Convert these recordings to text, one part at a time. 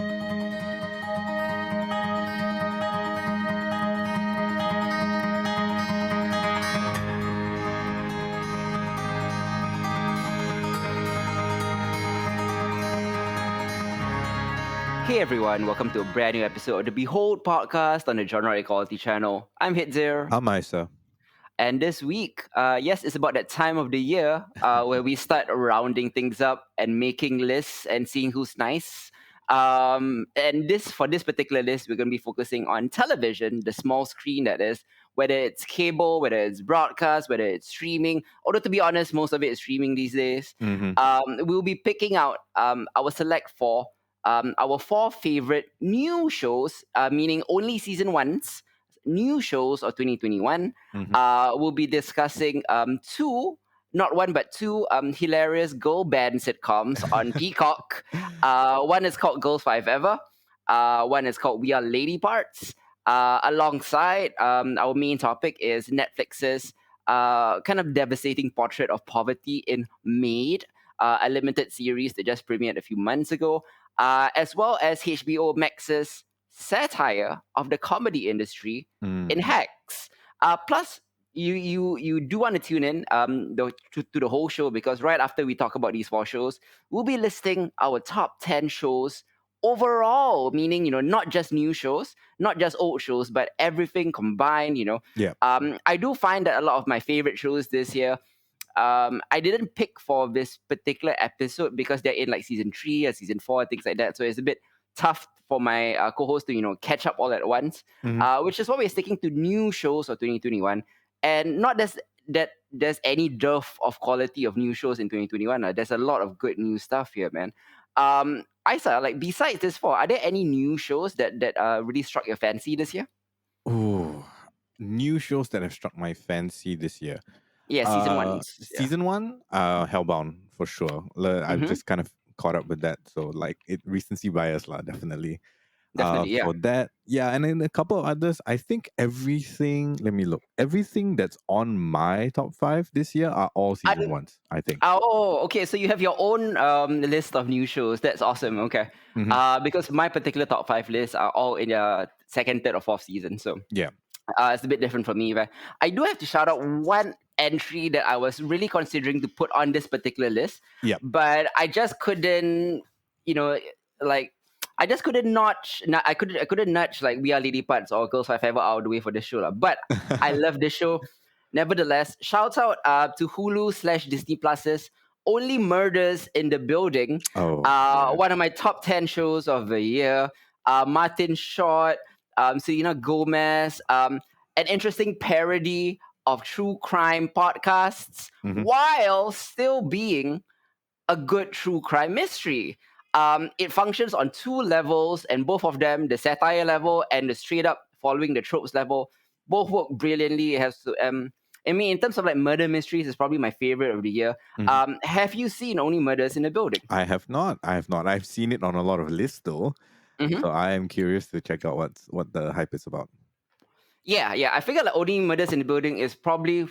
Hey everyone, welcome to a brand new episode of the Behold podcast on the Genre Equality channel. I'm Hitzer, How am I, sir? and this week, yes, it's about that time of the year where we start rounding things up and making lists and seeing who's nice. And for this particular list, we're going to be focusing on television, the small screen that is, whether it's cable, whether it's broadcast, whether it's streaming. Although to be honest, most of it is streaming these days. Mm-hmm. We'll be picking out our select four, our four favorite new shows, meaning only season ones, new shows of 2021. Mm-hmm. We'll be discussing two, not one but two hilarious girl band sitcoms on Peacock. One is called Girls5Eva. One is called We Are Lady Parts. Alongside, our main topic is Netflix's kind of devastating portrait of poverty in Maid, a limited series that just premiered a few months ago, as well as HBO Max's satire of the comedy industry in Hacks. Plus, you do want to tune in to the whole show, because right after we talk about these four shows, we'll be listing our top 10 shows overall, meaning, not just new shows, not just old shows, but everything combined. Yeah. I do find that a lot of my favorite shows this year, I didn't pick for this particular episode because they're in like season 3 or season 4, things like that. So it's a bit tough for my co-host to catch up all at once. Mm-hmm. Which is why we're sticking to new shows of 2021, and not that there's any dearth of quality of new shows in 2021. There's a lot of good new stuff here, man. Isa, like besides this four, are there any new shows that really struck your fancy this year? Ooh, new shows that have struck my fancy this year. Yeah, season ones. Yeah. Season one, Hellbound for sure. I've just kind of caught up with that, so like it recency bias lah, definitely. Definitely, yeah. For that, yeah, and then a couple of others. I think everything. Let me look. Everything that's on my top 5 this year are all season ones. I think. Oh, okay. So you have your own list of new shows. That's awesome. Okay. Mhm. Because my particular top 5 lists are all in the second, third, or fourth season. So Yeah. it's a bit different for me. But I do have to shout out one entry that I was really considering to put on this particular list. Yeah. But I just couldn't, like I just couldn't notch. I couldn't nudge like We Are Lady Parts or Girls5Eva out of the way for this show, lah. But I love this show. Nevertheless, shout out to Hulu/Disney Plus's Only Murders in the Building. Oh. Yeah. One of my top 10 shows of the year. Martin Short, Selena Gomez, an interesting parody of true crime podcasts, Mhm. while still being a good true crime mystery. It functions on two levels, and both of them, the satire level and the straight up following the tropes level, both work brilliantly. It has to, I mean, in terms of like murder mysteries, it's probably my favorite of the year. Mhm. Have you seen Only Murders in the Building? I have not. I've seen it on a lot of lists though. Mhm. So I am curious to check out what the hype is about. Yeah. I figure like Only Murders in the Building is probably,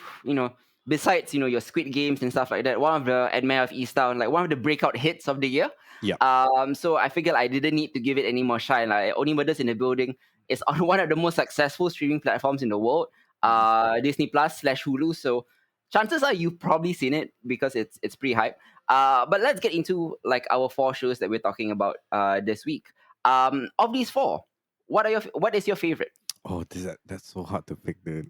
besides, your Squid Games and stuff like that, one of the and Mayor of Easttown, like one of the breakout hits of the year. Yeah. So I figured I didn't need to give it any more shine. Like Only Murders in the Building is on one of the most successful streaming platforms in the world, Disney Plus/Hulu. So chances are you've probably seen it because it's pretty hype. But let's get into like our four shows that we're talking about this week. Of these four, what is your favorite? Oh, that's so hard to pick, dude.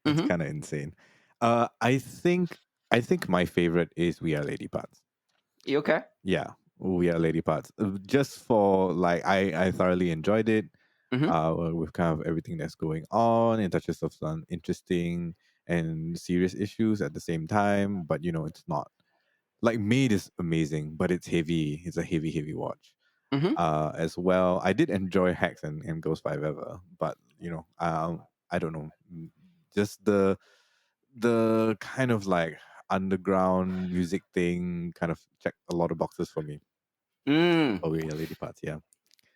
That's Mm-hmm. kind of insane. I think my favorite is We Are Lady Parts. You okay? Yeah, We Are Lady Parts. Just for like, I thoroughly enjoyed it. With kind of everything that's going on, it touches of some interesting and serious issues at the same time. But it's not like Maid is amazing, but it's heavy. It's a heavy watch. Mm-hmm. As well. I did enjoy Hacks and Girls5Eva, but I don't know, just the kind of like underground music thing kind of checked a lot of boxes for me. Mm. Oh, yeah, Lady Parts, yeah.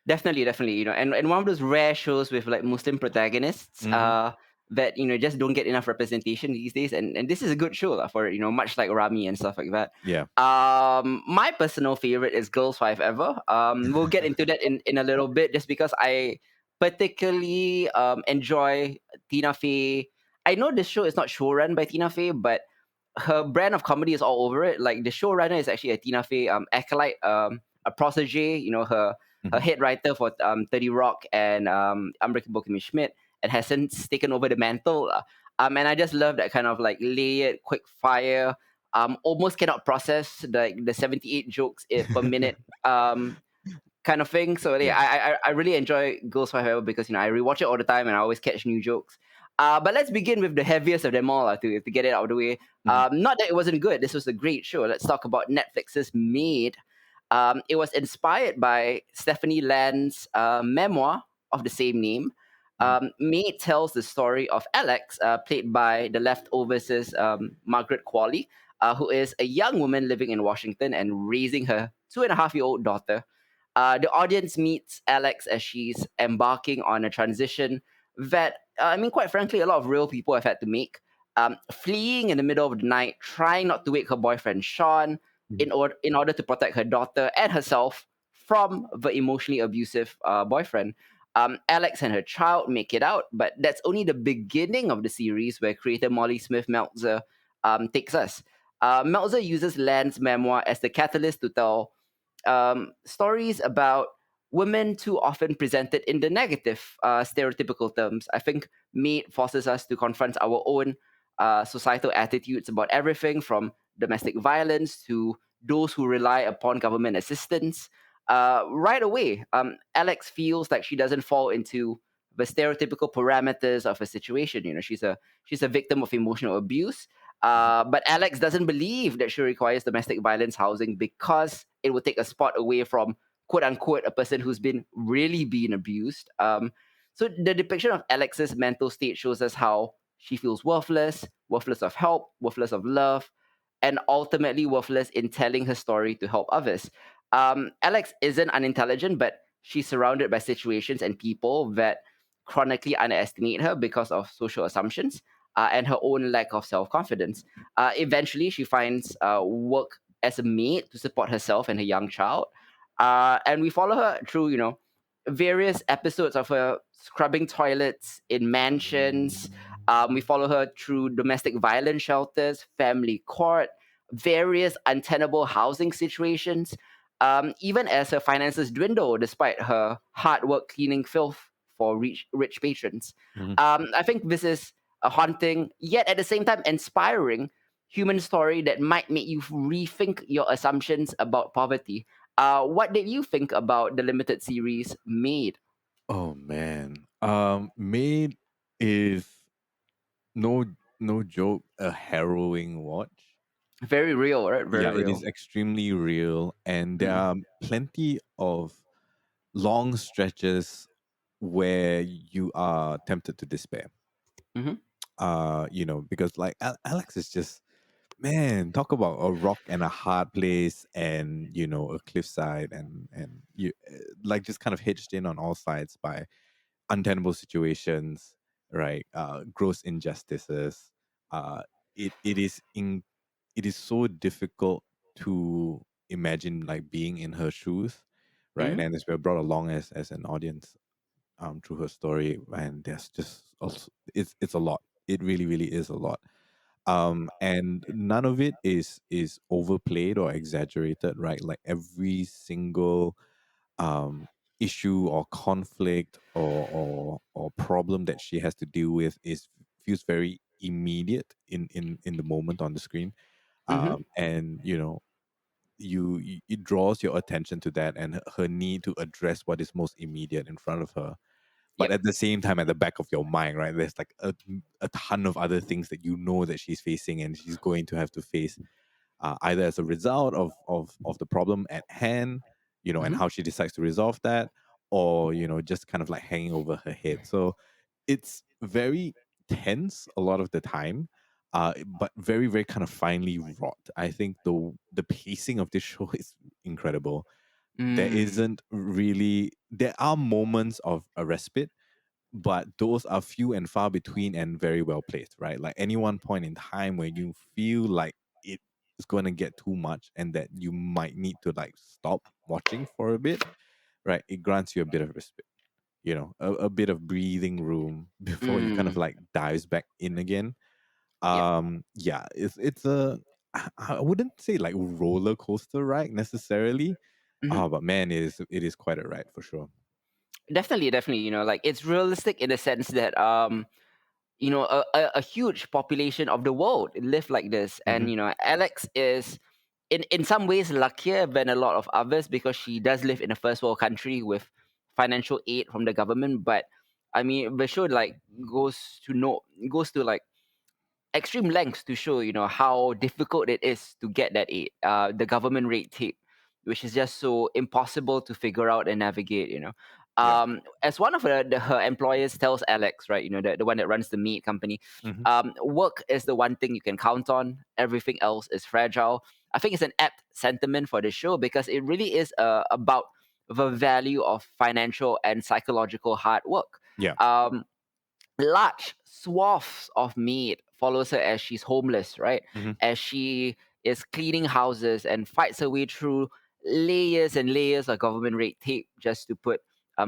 Definitely. And one of those rare shows with like Muslim protagonists. Mhm. that just don't get enough representation these days, and this is a good show lah, for much like Rami and stuff like that. Yeah. My personal favorite is Girls5Eva. We'll get into that in a little bit, just because I particularly enjoy Tina Fey. I know this show is not show run by Tina Fey, but her brand of comedy is all over it. Like, the showrunner is actually a Tina Fey acolyte, a protege. Her Hmm. head writer for 30 Rock and Unbreakable Kimmy Schmidt, and has since taken over the mantle. And I just love that kind of like layered, quick fire. Almost cannot process the 78 jokes per minute. Kind of thing. So yeah, Yeah. I really enjoy Girls5Eva, because I rewatch it all the time and I always catch new jokes. But let's begin with the heaviest of them all, to get it out of the way. Hmm. Not that it wasn't good. This was a great show. Let's talk about Netflix's Maid. It was inspired by Stephanie Land's memoir of the same name. Hmm. Maid tells the story of Alex, played by the Leftovers' Margaret Qualley, who is a young woman living in Washington and raising her 2.5-year-old daughter. The audience meets Alex as she's embarking on a transition that, quite frankly, a lot of real people have had to make. Fleeing in the middle of the night, trying not to wake her boyfriend Sean, Hmm. in order to protect her daughter and herself from the emotionally abusive boyfriend. Alex and her child make it out, but that's only the beginning of the series, where creator Molly Smith Meltzer takes us. Meltzer uses Land's memoir as the catalyst to tell stories about women too often presented in the negative, stereotypical terms. I think Maid forces us to confront our own societal attitudes about everything from domestic violence to those who rely upon government assistance. Right away, Alex feels like she doesn't fall into the stereotypical parameters of a situation. She's a victim of emotional abuse. But Alex doesn't believe that she requires domestic violence housing, because it would take a spot away from, quote unquote, a person who's been really being abused. So the depiction of Alex's mental state shows us how she feels worthless, worthless of help, worthless of love, and ultimately worthless in telling her story to help others. Alex isn't unintelligent, but she's surrounded by situations and people that chronically underestimate her because of social assumptions, and her own lack of self confidence. Eventually, she finds work as a maid to support herself and her young child. And we follow her through, various episodes of her scrubbing toilets in mansions. We follow her through domestic violence shelters, family court, various untenable housing situations, even as her finances dwindle despite her hard work cleaning filth for rich patrons. Hmm. I think this is a haunting, yet at the same time inspiring human story that might make you rethink your assumptions about poverty. What did you think about the limited series Made? Oh man. Maid is no no joke a harrowing watch. Very real, right? Very Yeah, it is real. extremely real, and there Mm-hmm. are plenty of long stretches where you are tempted to despair. Mm-hmm. Because like Alex is just, man, talk about a rock and a hard place, and a cliffside, and you like just kind of hitched in on all sides by untenable situations, right? Gross injustices. Uh, it is so difficult to imagine like being in her shoes, right? Mm-hmm. And as we're brought along as an audience through her story, and there's just also, it's a lot. It really really is a lot. And none of it is overplayed or exaggerated, right? Like every single um issue or conflict or problem that she has to deal with is feels very immediate in the moment on the screen. Mm-hmm. And it draws your attention to that, and her need to address what is most immediate in front of her, but Yep. at the same time, at the back of your mind, right, there's like a ton of other things that that she's facing and she's going to have to face, either as a result of the problem at hand, and Mm-hmm. how she decides to resolve that, or just kind of like hanging over her head. So it's very tense a lot of the time, but very very kind of finely wrought. I think the pacing of this show is incredible. Mm. There are moments of a respite, but those are few and far between and very well placed, right? Like any one point in time where you feel like it is going to get too much and that you might need to like stop watching for a bit, right? It grants you a bit of respite, a bit of breathing room before it kind of Mm, like dives back in again. yep. Yeah, it's a I wouldn't say like roller coaster ride necessarily, Mhm. but man, it is quite a ride for sure. Definitely, definitely. Like it's realistic in the sense that a huge population of the world live like this, Mm-hmm. and Alex is in some ways luckier than a lot of others because she does live in a first world country with financial aid from the government. But I mean, the show like goes to no goes to like extreme lengths to show how difficult it is to get that aid, the government red tape, which is just so impossible to figure out and navigate. Yeah. As one of her employers tells Alex, right, the one that runs the meat company, Mm-hmm. work is the one thing you can count on, everything else is fragile. I think it's an apt sentiment for the show because it really is about the value of financial and psychological hard work. Yeah. um, Large swaths of meat follows her as she's homeless, right? Mm-hmm. As she is cleaning houses and fights her way through layers and layers of government red tape just to put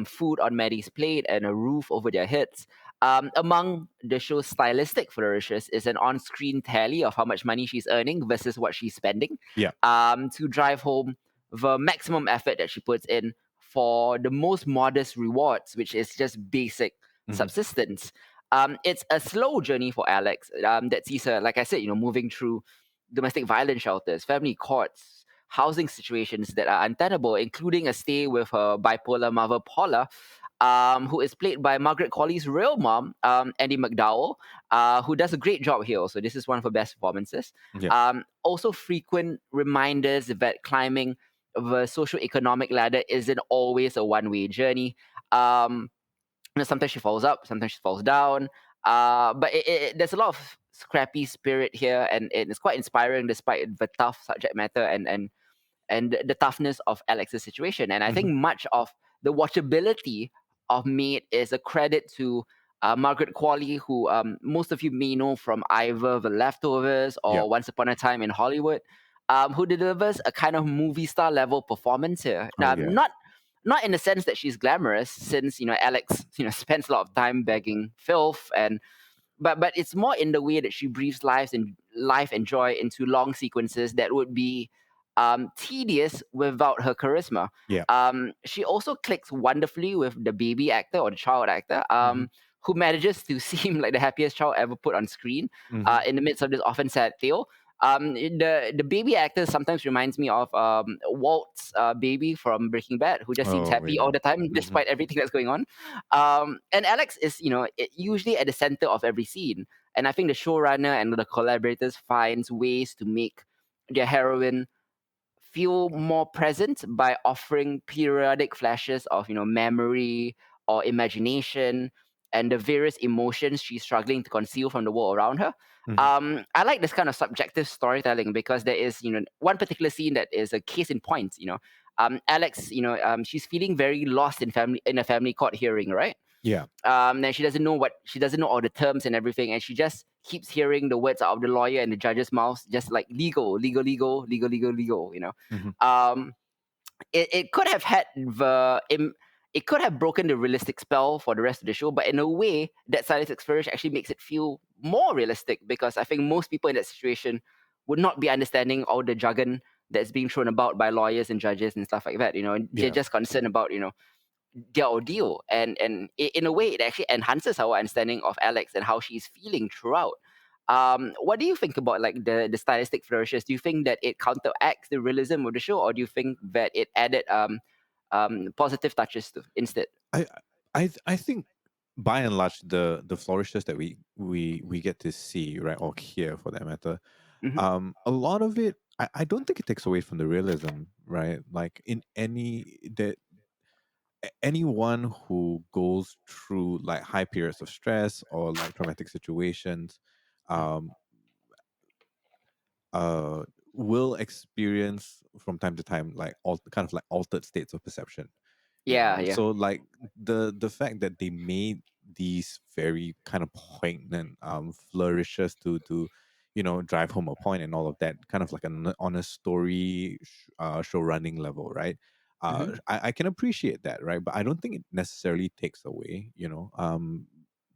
food on Maddie's plate and a roof over their heads. Among the show's stylistic flourishes is an on-screen tally of how much money she's earning versus what she's spending, Yeah. to drive home the maximum effort that she puts in for the most modest rewards, which is just basic Mm-hmm. subsistence. It's a slow journey for Alex, that sees her, like I said, moving through domestic violence shelters, family courts, housing situations that are untenable, including a stay with her bipolar mother, Paula, who is played by Margaret Qualley's real mom, Andy McDowell, who does a great job here also. This is one of her best performances. Yeah. Also, frequent reminders that climbing the social economic ladder isn't always a one-way journey. Um, Sometimes she falls up, sometimes she falls down. But there's a lot of scrappy spirit here, and it's quite inspiring despite the tough subject matter and the toughness of Alex's situation. And I Mm-hmm. think much of the watchability of Maid is a credit to Margaret Qualley, who most of you may know from either The Leftovers Yeah. or Once Upon a Time in Hollywood, who delivers a kind of movie star level performance here. Oh Now, yeah. not in the sense that she's glamorous, since Alex spends a lot of time begging filth, and but it's more in the way that she breathes life and joy into long sequences that would be tedious without her charisma. Yeah. She also clicks wonderfully with the baby actor or the child actor, Mm-hmm. who manages to seem like the happiest child ever put on screen, Mm-hmm. in the midst of this often sad tale. The baby actor sometimes reminds me of Walt's baby from Breaking Bad, who just seems Oh happy yeah. all the time Mm-hmm. despite everything that's going on. And Alex is, usually at the center of every scene. And I think the showrunner and the collaborators finds ways to make their heroine feel more present by offering periodic flashes of memory or imagination and the various emotions she's struggling to conceal from the world around her. Mm-hmm. I like this kind of subjective storytelling because there is one particular scene that is a case in point. Alex, she's feeling very lost in a family court hearing, right? Yeah. Then she doesn't know all the terms and everything, and she just keeps hearing the words out of the lawyer and the judge's mouths, just like legal, legal, legal, legal, legal, legal. Mm-hmm. Um, it could have it could have broken the realistic spell for the rest of the show, but in a way, that stylistic flourish actually makes it feel more realistic because I think most people in that situation would not be understanding all the jargon that's being thrown about by lawyers and judges and stuff like that. They're Yeah. just concerned about their ordeal, and in a way it actually enhances our understanding of Alex and how she's feeling throughout. What do you think about like the stylistic flourishes? Do you think that it counteracts the realism of the show, or do you think that it added positive touches to instead? I I think by and large the flourishes that we get to see, right, or hear for that matter, Hmm. a lot of it I don't think it takes away from the realism, right? Like in anyone who goes through like high periods of stress or like traumatic situations, um uh will experience from time to time like all kind of like altered states of perception. Yeah, yeah. So like the fact that they made these very kind of poignant flourishes to drive home a point and all of that, kind of like on a story show running level, right? Mm-hmm. I can appreciate that, right? But I don't think it necessarily takes away,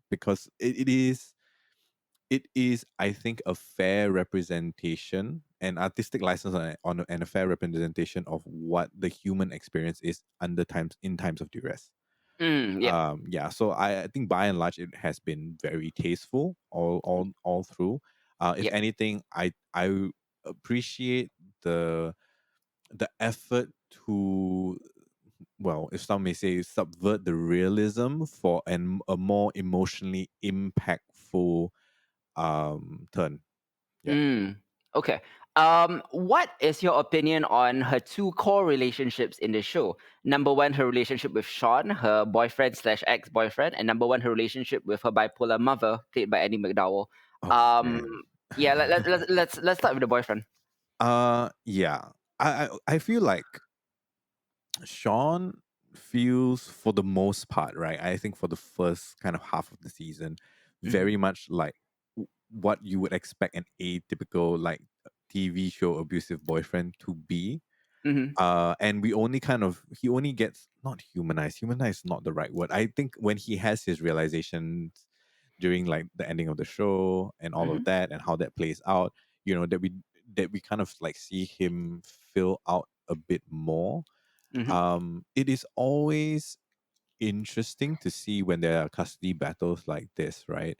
because it is, I think, a fair representation, an artistic license and a fair representation of what the human experience is under times in times of duress. Yep. Yeah, so I think by and large it has been very tasteful all through. If Yep. anything, I appreciate the the effort to, well, if some may say, subvert the realism for a more emotionally impactful turn. Yeah. Mm. Okay. What is your opinion on her two core relationships in the show? Number one, her relationship with Sean, her boyfriend slash ex boyfriend, and number one, her relationship with her bipolar mother, played by Annie McDowell. Oh Um, man. yeah, let's start with the boyfriend. Yeah. I feel like Sean feels, for the most part, right? I think for the first kind of half of the season, Mm-hmm. very much like what you would expect an atypical like TV show abusive boyfriend to be. Mm-hmm. And we only kind of he only gets, not humanized. Humanized is not the right word. I think when he has his realizations during like the ending of the show and all of Mm-hmm. that and how that plays out, that we kind of like see him fill out a bit more. Mm-hmm. It is always interesting to see when there are custody battles like this, right?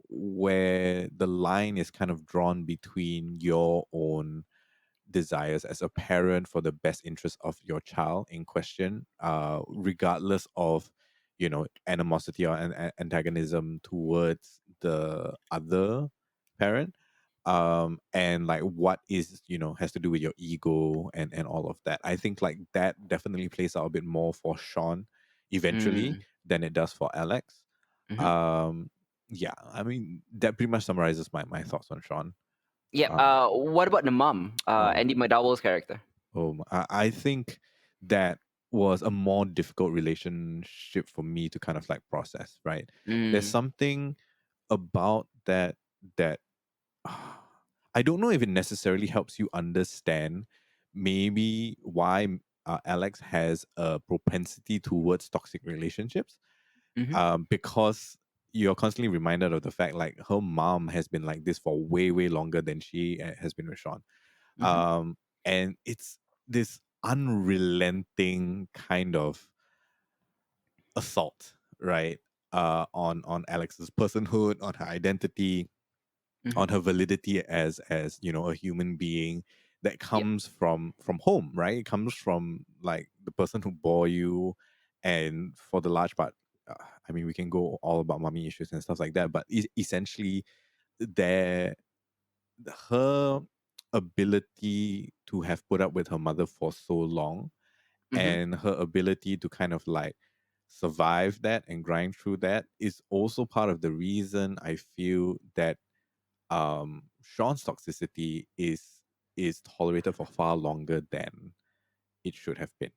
Where the line is kind of drawn between your own desires as a parent for the best interest of your child in question, regardless of animosity or antagonism towards the other parent, and like what is has to do with your ego and all of that. I think like that definitely plays out a bit more for Sean eventually Mm. than it does for Alex. Mm-hmm. um yeah, I mean, that pretty much summarizes my thoughts on Sean. Yep. um What about the mom? oh Andy McDowell's character. I think that was a more difficult relationship for me to kind of like process, right? There's Mm. something about that I don't know if it necessarily helps you understand maybe why Alex has a propensity towards toxic relationships, Mm-hmm. because you're constantly reminded of the fact like her mom has been like this for way way longer than she has been with Sean. Mm-hmm. um and it's this unrelenting kind of assault, right? On Alex's personhood, on her identity, Mm-hmm. on her validity as a human being, that Yep. comes from home, right? It comes from like the person who bore you. And for the large part, uh, I mean, we can go all about mommy issues and stuff like that, but essentially there her ability to have put up with her mother for so long, Mm-hmm. and her ability to kind of like survive that and grind through that, is also part of the reason I feel that Sean's toxicity is tolerated for far longer than it should have been.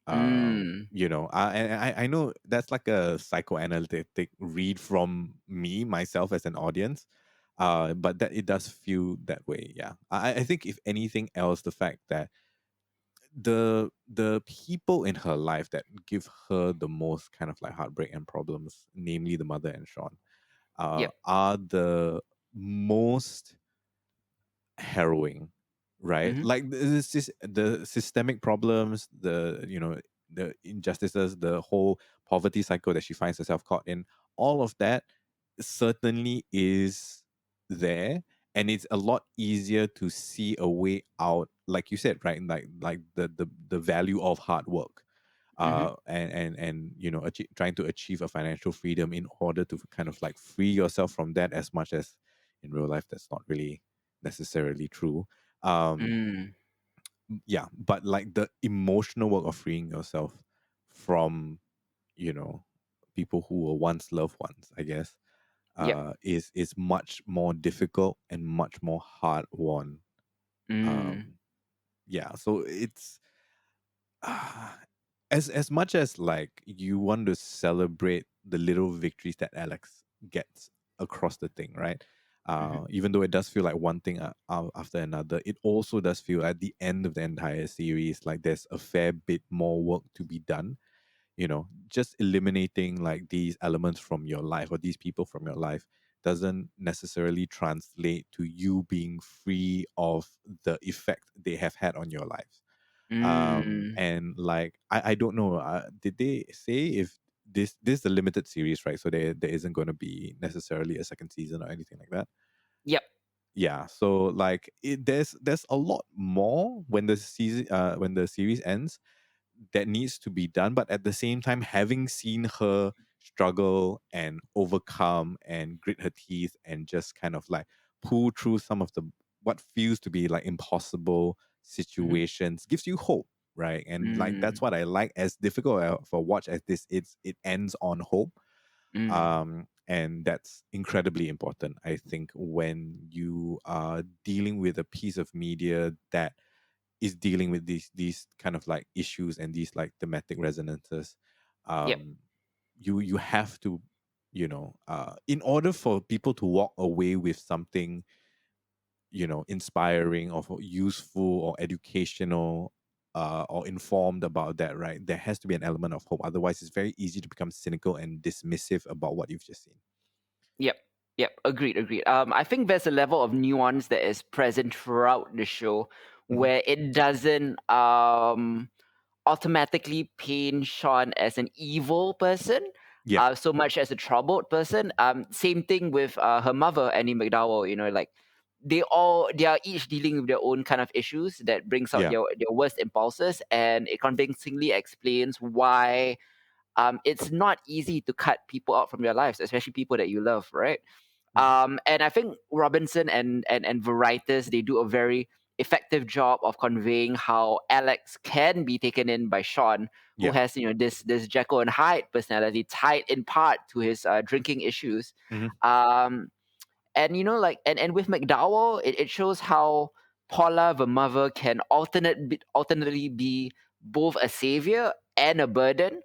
Mm. And I know that's like a psychoanalytic read from me myself as an audience, but that it does feel that way. Yeah, I think if anything else, the fact that the people in her life that give her the most kind of like heartbreak and problems, namely the mother and Sean, Yep. are the most harrowing, right? Mm-hmm. Like the systemic problems, the injustices, the whole poverty cycle that she finds herself caught in, all of that certainly is there. And it's a lot easier to see a way out, like you said, right? Like the value of hard work, Mm-hmm. and trying to achieve a financial freedom in order to kind of like free yourself from that, as much as in real life that's not really necessarily true. um Mm. yeah, but like the emotional work of freeing yourself from you know people who were once loved ones, I guess, Yep. is much more difficult and much more hard won. Mm. um yeah, so it's as much as like you want to celebrate the little victories that Alex gets across the thing, right? Mm-hmm. Even though it does feel like one thing after another, it also does feel at the end of the entire series like there's a fair bit more work to be done. Just eliminating like these elements from your life or these people from your life doesn't necessarily translate to you being free of the effect they have had on your life. Mm. And like I don't know, did they say if this is a limited series, right? So there isn't going to be necessarily a second season or anything like that. Yep. Yeah, so like there's a lot more when the series ends that needs to be done, but at the same time, having seen her struggle and overcome and grit her teeth and just kind of like pull through some of the what feels to be like impossible Mm-hmm. situations gives you hope, right? And like that's Mm. what I like. As difficult for watch as this, it ends on hope. Mm. And that's incredibly important, I think, when you are dealing with a piece of media that is dealing with these kind of like issues and these like thematic resonances. Yep. um you have to, in order for people to walk away with something, inspiring or useful or educational, or informed about that, right? There has to be an element of hope, otherwise it's very easy to become cynical and dismissive about what you've just seen. Yep. Yep. Agreed. Agreed. I think there's a level of nuance that is present throughout the show Hmm. where it doesn't automatically paint Sean as an evil person, Yeah. so much as a troubled person. Same thing with her mother, Annie McDowell. Like they are each dealing with their own kind of issues that brings out Yeah. their worst impulses, and it convincingly explains why it's not easy to cut people out from your lives, especially people that you love, right? Hmm. And I think Robinson and the writers, they do a very effective job of conveying how Alex can be taken in by Sean, who Yeah. has this Jekyll and Hyde personality tied in part to his drinking issues. Hmm. Um, and and with McDowell, it shows how Paula the mother can alternately be both a savior and a burden.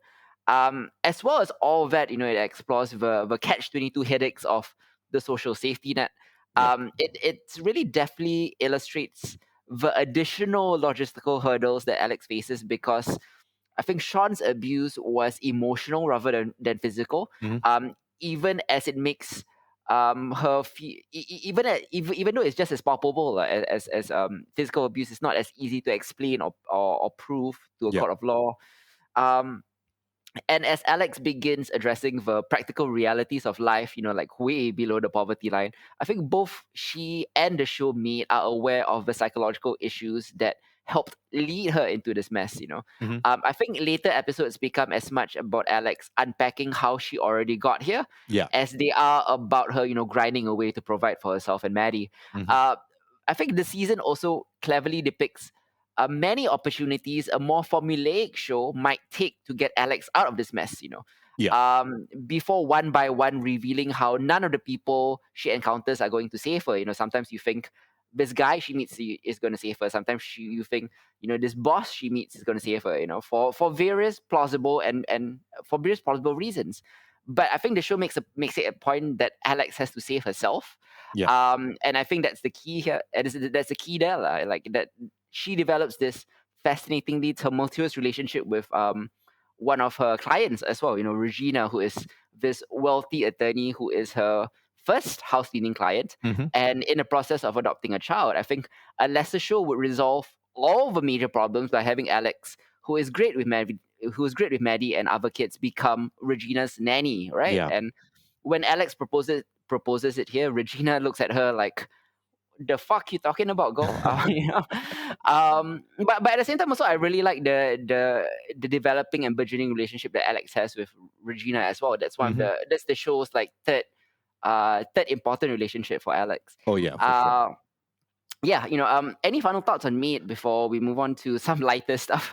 As well as all that, it explores the catch-22 headaches of the social safety net. Yeah. It really definitely illustrates the additional logistical hurdles that Alex faces, because I think Sean's abuse was emotional rather than physical. Hmm. Even as it makes her even though it's just as palpable as physical abuse, is not as easy to explain or prove to a Yeah. court of law. Um, and as Alex begins addressing the practical realities of life, like way below the poverty line, I think both she and the show Maid are aware of the psychological issues that helped lead her into this mess. Hmm. I think later episodes become as much about Alex unpacking how she already got here Yeah. as they are about her, grinding away to provide for herself and Maddie. Hmm. Uh, I think the season also cleverly depicts many opportunities a more formulaic show might take to get Alex out of this mess, Yeah. before one by one revealing how none of the people she encounters are going to save her. Sometimes you think this guy she meets is going to save her. Sometimes you think, this boss she meets is going to save her, for various plausible and for various plausible reasons. But I think the show makes it a point that Alex has to save herself. Yeah. And I think that's the key here. And that's the key there, lah. Like that she develops this fascinatingly tumultuous relationship with one of her clients as well, Regina, who is this wealthy attorney who is her first house cleaning client, Hmm. and in the process of adopting a child. I think a lesser show would resolve all the major problems by having Alex, who is great with Maddie and other kids, become Regina's nanny, right? Yeah. And when Alex proposes it here, Regina looks at her like, the fuck you talking about, girl? But at the same time, also I really like the developing and burgeoning relationship that Alex has with Regina as well. Hmm. That's the show's like third important relationship for Alex. Oh yeah, for sure. Uh, yeah, any final thoughts on Maid before we move on to some lighter stuff?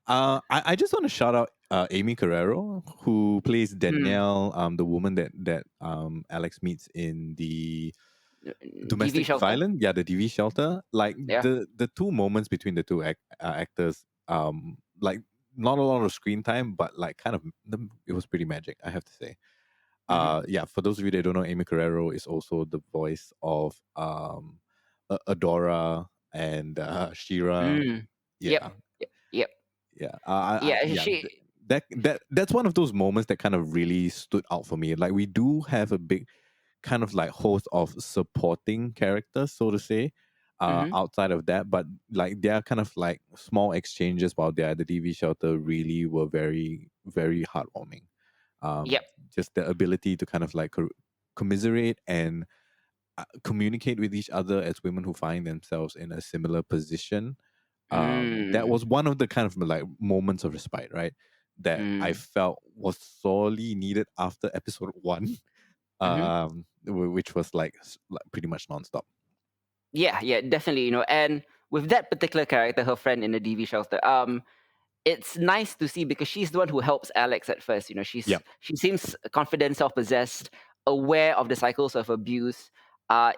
I just want to shout out Amy Carrero, who plays Hmm. Danielle, the woman that Alex meets in the DV domestic shelter. violence, yeah, the DV shelter. Like Yeah. the two moments between the two actors, like not a lot of screen time, but like kind of it was pretty magic, I have to say. Mm-hmm. Yeah, for those of you that don't know, Amy Carrero is also the voice of Adora and Shira. Mm. Yep. Yeah, Yep. yeah, Yeah. yeah. She. That's one of those moments that kind of really stood out for me. Like we do have a big kind of like host of supporting characters, so to say, Mm-hmm. outside of that. But like their kind of like small exchanges while they're at the TV shelter really were very, very heartwarming. Yep. Just the ability to kind of like commiserate and communicate with each other as women who find themselves in a similar position. That Mm. was one of the kind of like moments of respite, right? That I Mm. felt was sorely needed after episode one, Mm-hmm. which was like pretty much nonstop. Yeah. Yeah. Definitely. And with that particular character, her friend in the DV shelter, it's nice to see because she's the one who helps Alex at first. Yep. She seems confident, self-possessed, aware of the cycles of abuse.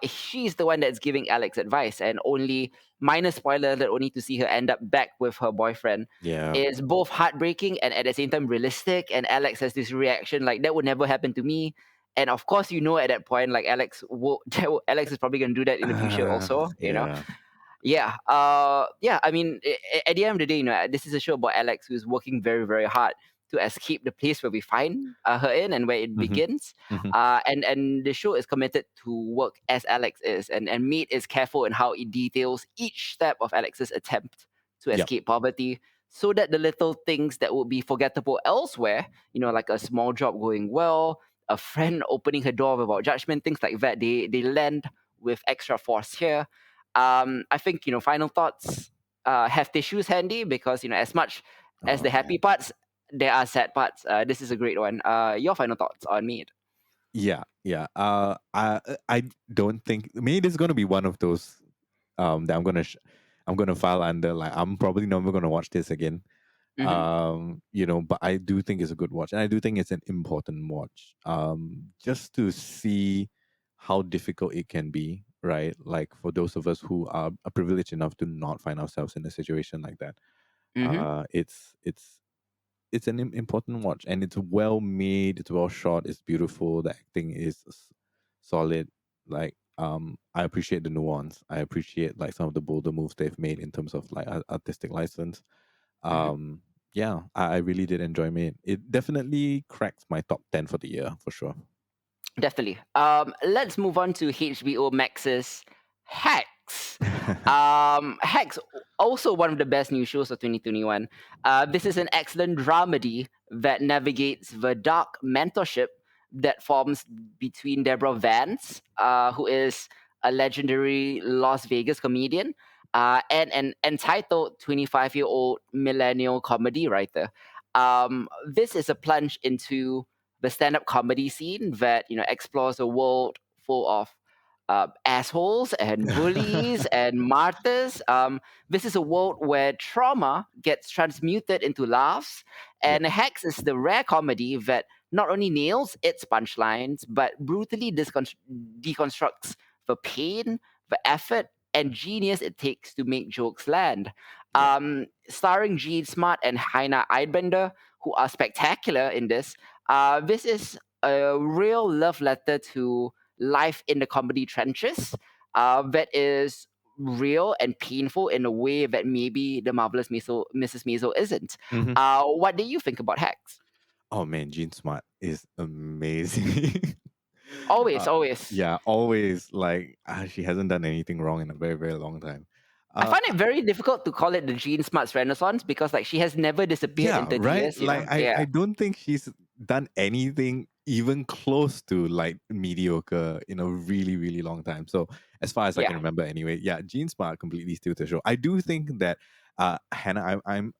She's the one that's giving Alex advice, and only minor spoiler that only to see her end up back with her boyfriend Yeah. is both heartbreaking and at the same time realistic. And Alex has this reaction like that would never happen to me. And of course, at that point, like Alex is probably gonna do that in the future also. Yeah. Yeah. Yeah. I mean, at the end of the day, this is a show about Alex who's working very, very hard to escape the place where we find her in and where it Hmm. begins. Hmm. And the show is committed to work as Alex is, and Mead is careful in how it details each step of Alex's attempt to Yep. escape poverty, so that the little things that would be forgettable elsewhere, like a small job going well, a friend opening her door without judgment, things like that, they land with extra force here. I think final thoughts. Have tissues handy because as much as Oh the happy man. parts, there are sad parts. This is a great one. Your final thoughts on Mead? Yeah. Yeah. I don't think maybe this is gonna be one of those that I'm gonna file under like I'm probably never gonna watch this again. Mm-hmm. But I do think it's a good watch, and I do think it's an important watch. Just to see how difficult it can be, right? Like for those of us who are privileged enough to not find ourselves in a situation like that. Mm-hmm. It's an important watch, and it's well made, it's well shot, it's beautiful, the acting is solid. Like I appreciate the nuance, I appreciate like some of the bolder moves they've made in terms of like artistic license. Mm-hmm. um yeah, I really did enjoy it definitely cracks my top 10 for the year for sure. Definitely. Let's move on to HBO Max's Hacks. Hacks, also one of the best new shows of 2021. This is an excellent dramedy that navigates the dark mentorship that forms between Deborah Vance, who is a legendary Las Vegas comedian, and an entitled 25-year-old millennial comedy writer. This is a plunge into the stand-up comedy scene that explores a world full of assholes and bullies and martyrs. This is a world where trauma gets transmuted into laughs, Yep. and Hex is the rare comedy that not only nails its punchlines but brutally deconstructs the pain, the effort, and genius it takes to make jokes land. Yep. Starring Gene Smart and Heina Eidbender, who are spectacular in this. This is a real love letter to life in the comedy trenches that is real and painful in a way that maybe the marvelous Mrs. Maisel isn't. Hmm. What do you think about Hacks? Oh man, Gene Smart is amazing. Always, uh, always. yeah, always like she hasn't done anything wrong in a very, very long time. I uh find it very difficult to call it the Jean Smarts Renaissance because like she has never disappeared in yeah, 30 right, years, like I Yeah. don't think she's done anything even close to like mediocre in a really, really long time. So as far as I Yeah. can remember anyway, yeah, Gene Smart completely steals the show. I do think that Hannah, I'm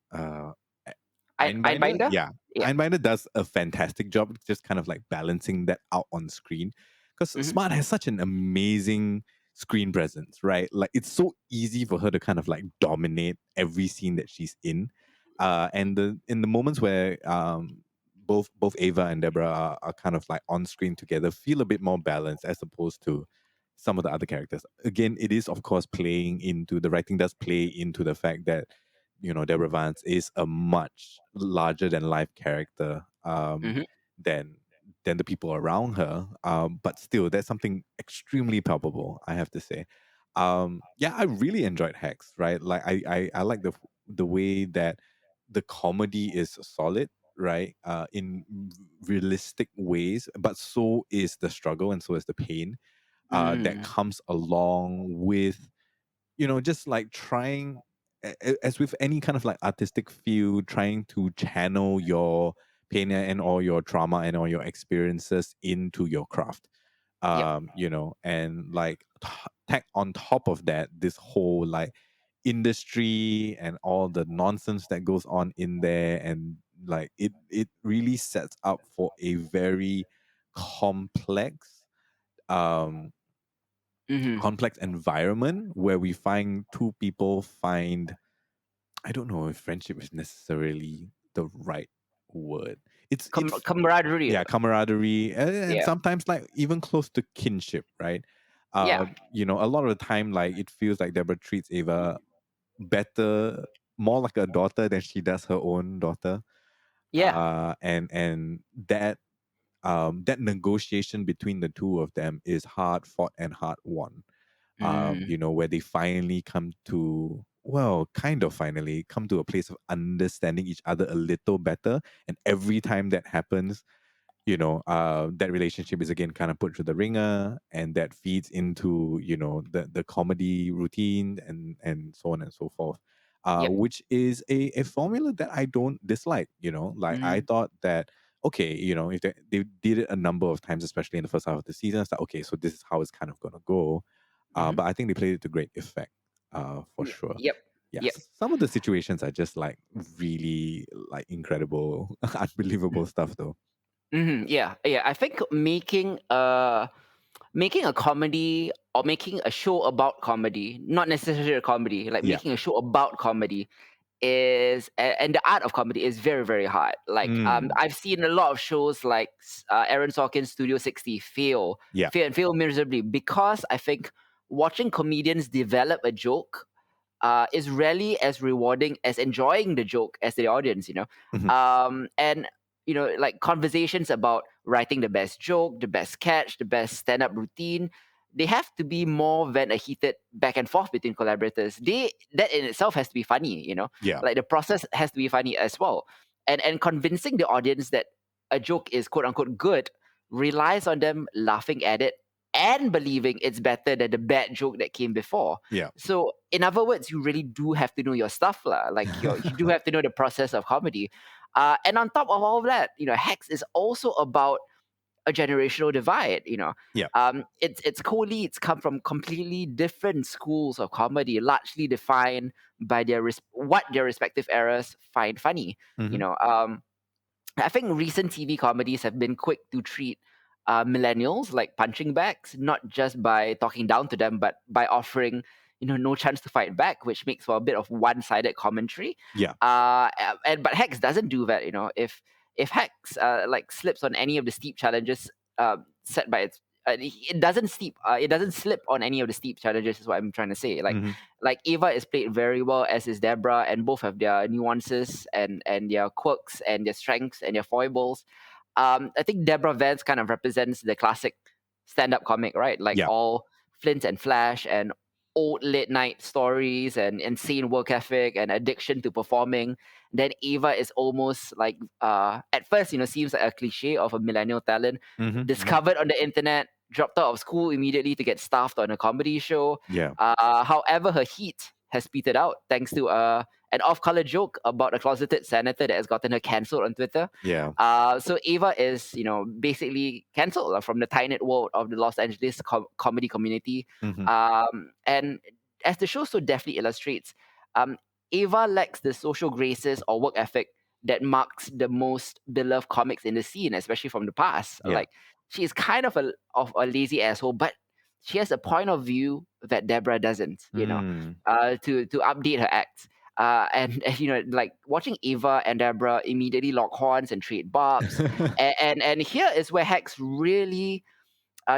Einbinder, Einbinder? yeah, Yeah. Einbinder does a fantastic job just kind of like balancing that out on screen, because Hmm. Smart has such an amazing screen presence, right? Like it's so easy for her to kind of like dominate every scene that she's in. And in the moments where both Ava and Deborah are kind of like on screen together feel a bit more balanced as opposed to some of the other characters. Again, it is of course playing into the writing does play into the fact that Deborah Vance is a much larger than life character Mm-hmm. than the people around her. But still, that's something extremely palpable, I have to say. Yeah, I really enjoyed Hex. Right, like I like the way that the comedy is solid. Right, in realistic ways, but so is the struggle and so is the pain that Mm. comes along with just like trying as with any kind of like artistic field, trying to channel your pain and all your trauma and all your experiences into your craft. Yep. And like tack on top of that this whole like industry and all the nonsense that goes on in there, and like it really sets up for a very complex um Mm-hmm. complex environment where we find two people find, I don't know if friendship is necessarily the right word. It's Camaraderie. yeah, camaraderie, and Yeah. sometimes like even close to kinship, right? Yeah. A lot of the time like it feels like Deborah treats Ava better, more like a daughter than she does her own daughter. Yeah. And that negotiation between the two of them is hard fought and hard won. Mm. Where they finally come to, well, kind of finally come to a place of understanding each other a little better. And every time that happens, that relationship is again kind of put through the ringer, and that feeds into, the comedy routine and so on and so forth. Yep. Which is a formula that I don't dislike, like I Mm-hmm. thought that, okay, if they did it a number of times, especially in the first half of the season, it's like, okay, so this is how it's kind of gonna go. Mm-hmm. But I think they played it to great effect, for sure. Yep. Yep. Yes, some of the situations are just like really like incredible, unbelievable stuff though. Mm-hmm. Yeah. Yeah. I think making a comedy or making a show about comedy, not necessarily a comedy, like Yeah. making a show about comedy and the art of comedy is very, very hard. Like Mm. I've seen a lot of shows like Aaron Sorkin's Studio 60 Yeah. fail miserably because I think watching comedians develop a joke is rarely as rewarding as enjoying the joke as the audience, Mhm. and like conversations about writing the best joke, the best catch, the best stand-up routine, they have to be more than a heated back and forth between collaborators. That in itself has to be funny, Yeah. like the process has to be funny as well, and convincing the audience that a joke is quote unquote good relies on them laughing at it and believing it's better than the bad joke that came before. Yeah. So, in other words, you really do have to know your stuff, lah. Like you do have to know the process of comedy. And on top of all of that, Hex is also about a generational divide. Yeah. Its co-leads come from completely different schools of comedy, largely defined by what their respective eras find funny. You Mhm. know, um, I think recent TV comedies have been quick to treat millennials like punching bags, not just by talking down to them, but by offering, no chance to fight back, which makes for a bit of one-sided commentary. Yeah. But Hex doesn't do that. If Hex like slips on any of the steep challenges set by its it doesn't steep. It doesn't slip on any of the steep challenges. Is what I'm trying to say. Mhm. Like Eva is played very well, as is Deborah, and both have their nuances and their quirks and their strengths and their foibles. I think Deborah Vance kind of represents the classic stand-up comic, right? Like Yeah. all Flint and Flash and old late night stories and insane work ethic and addiction to performing. Then Eva is almost like at first, seems like a cliche of a millennial talent, Mhm. Mhm. discovered on the internet, dropped out of school immediately to get staffed on a comedy show. Yeah. However, her heat has petered out thanks to an off-color joke about a closeted senator that has gotten her cancelled on Twitter. Yeah. So Ava is, basically cancelled from the tiny world of the Los Angeles comedy community. Mhm. And as the show so deftly illustrates, um, Ava lacks the social graces or work ethic that marks the most beloved comics in the scene, especially from the past. Yeah. Like she is kind of a lazy asshole, but she has a point of view that Deborah doesn't. Mm. To update her act. And like watching Eva and Deborah immediately lock horns and trade barbs, and here is where Hex really